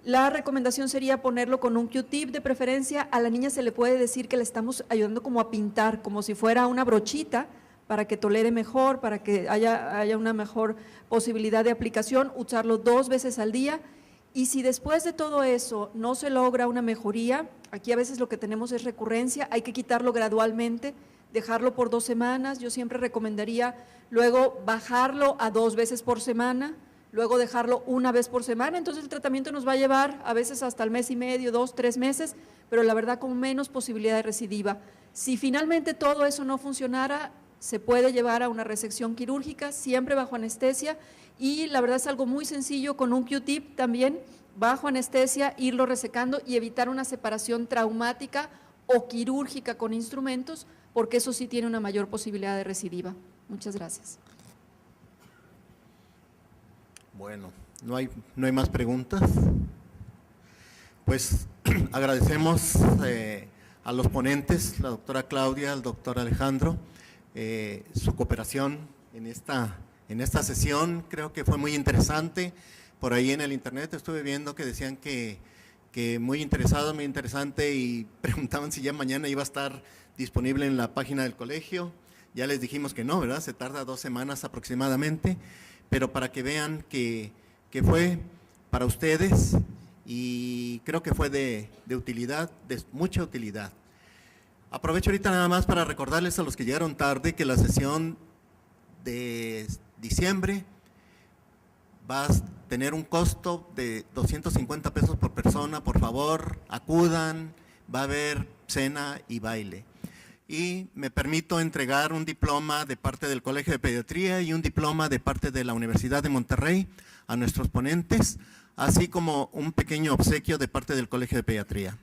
La recomendación sería ponerlo con un Q-tip de preferencia. A la niña se le puede decir que le estamos ayudando como a pintar, como si fuera una brochita, para que tolere mejor, para que haya una mejor posibilidad de aplicación, usarlo 2 veces al día. Y si después de todo eso no se logra una mejoría, aquí a veces lo que tenemos es recurrencia, hay que quitarlo gradualmente, dejarlo por 2 semanas. Yo siempre recomendaría luego bajarlo a 2 veces por semana, luego dejarlo 1 vez por semana. Entonces el tratamiento nos va a llevar a veces hasta el mes y medio, 2, 3 meses, pero la verdad con menos posibilidad de recidiva. Si finalmente todo eso no funcionara, se puede llevar a una resección quirúrgica, siempre bajo anestesia, y la verdad es algo muy sencillo, con un Q-tip también, bajo anestesia, irlo resecando y evitar una separación traumática o quirúrgica con instrumentos, porque eso sí tiene una mayor posibilidad de recidiva. Muchas gracias. Bueno, no hay más preguntas. Pues agradecemos a los ponentes, la doctora Claudia, el doctor Alejandro, su cooperación en esta sesión. Creo que fue muy interesante. Por ahí en el internet estuve viendo que decían que muy interesado, muy interesante, y preguntaban si ya mañana iba a estar disponible en la página del colegio. Ya les dijimos que no, ¿verdad? Se tarda 2 semanas aproximadamente, pero para que vean que fue para ustedes, y creo que fue de utilidad, de mucha utilidad. Aprovecho ahorita nada más para recordarles a los que llegaron tarde que la sesión de diciembre va a tener un costo de 250 pesos por persona. Por favor, acudan, va a haber cena y baile. Y me permito entregar un diploma de parte del Colegio de Pediatría y un diploma de parte de la Universidad de Monterrey a nuestros ponentes, así como un pequeño obsequio de parte del Colegio de Pediatría.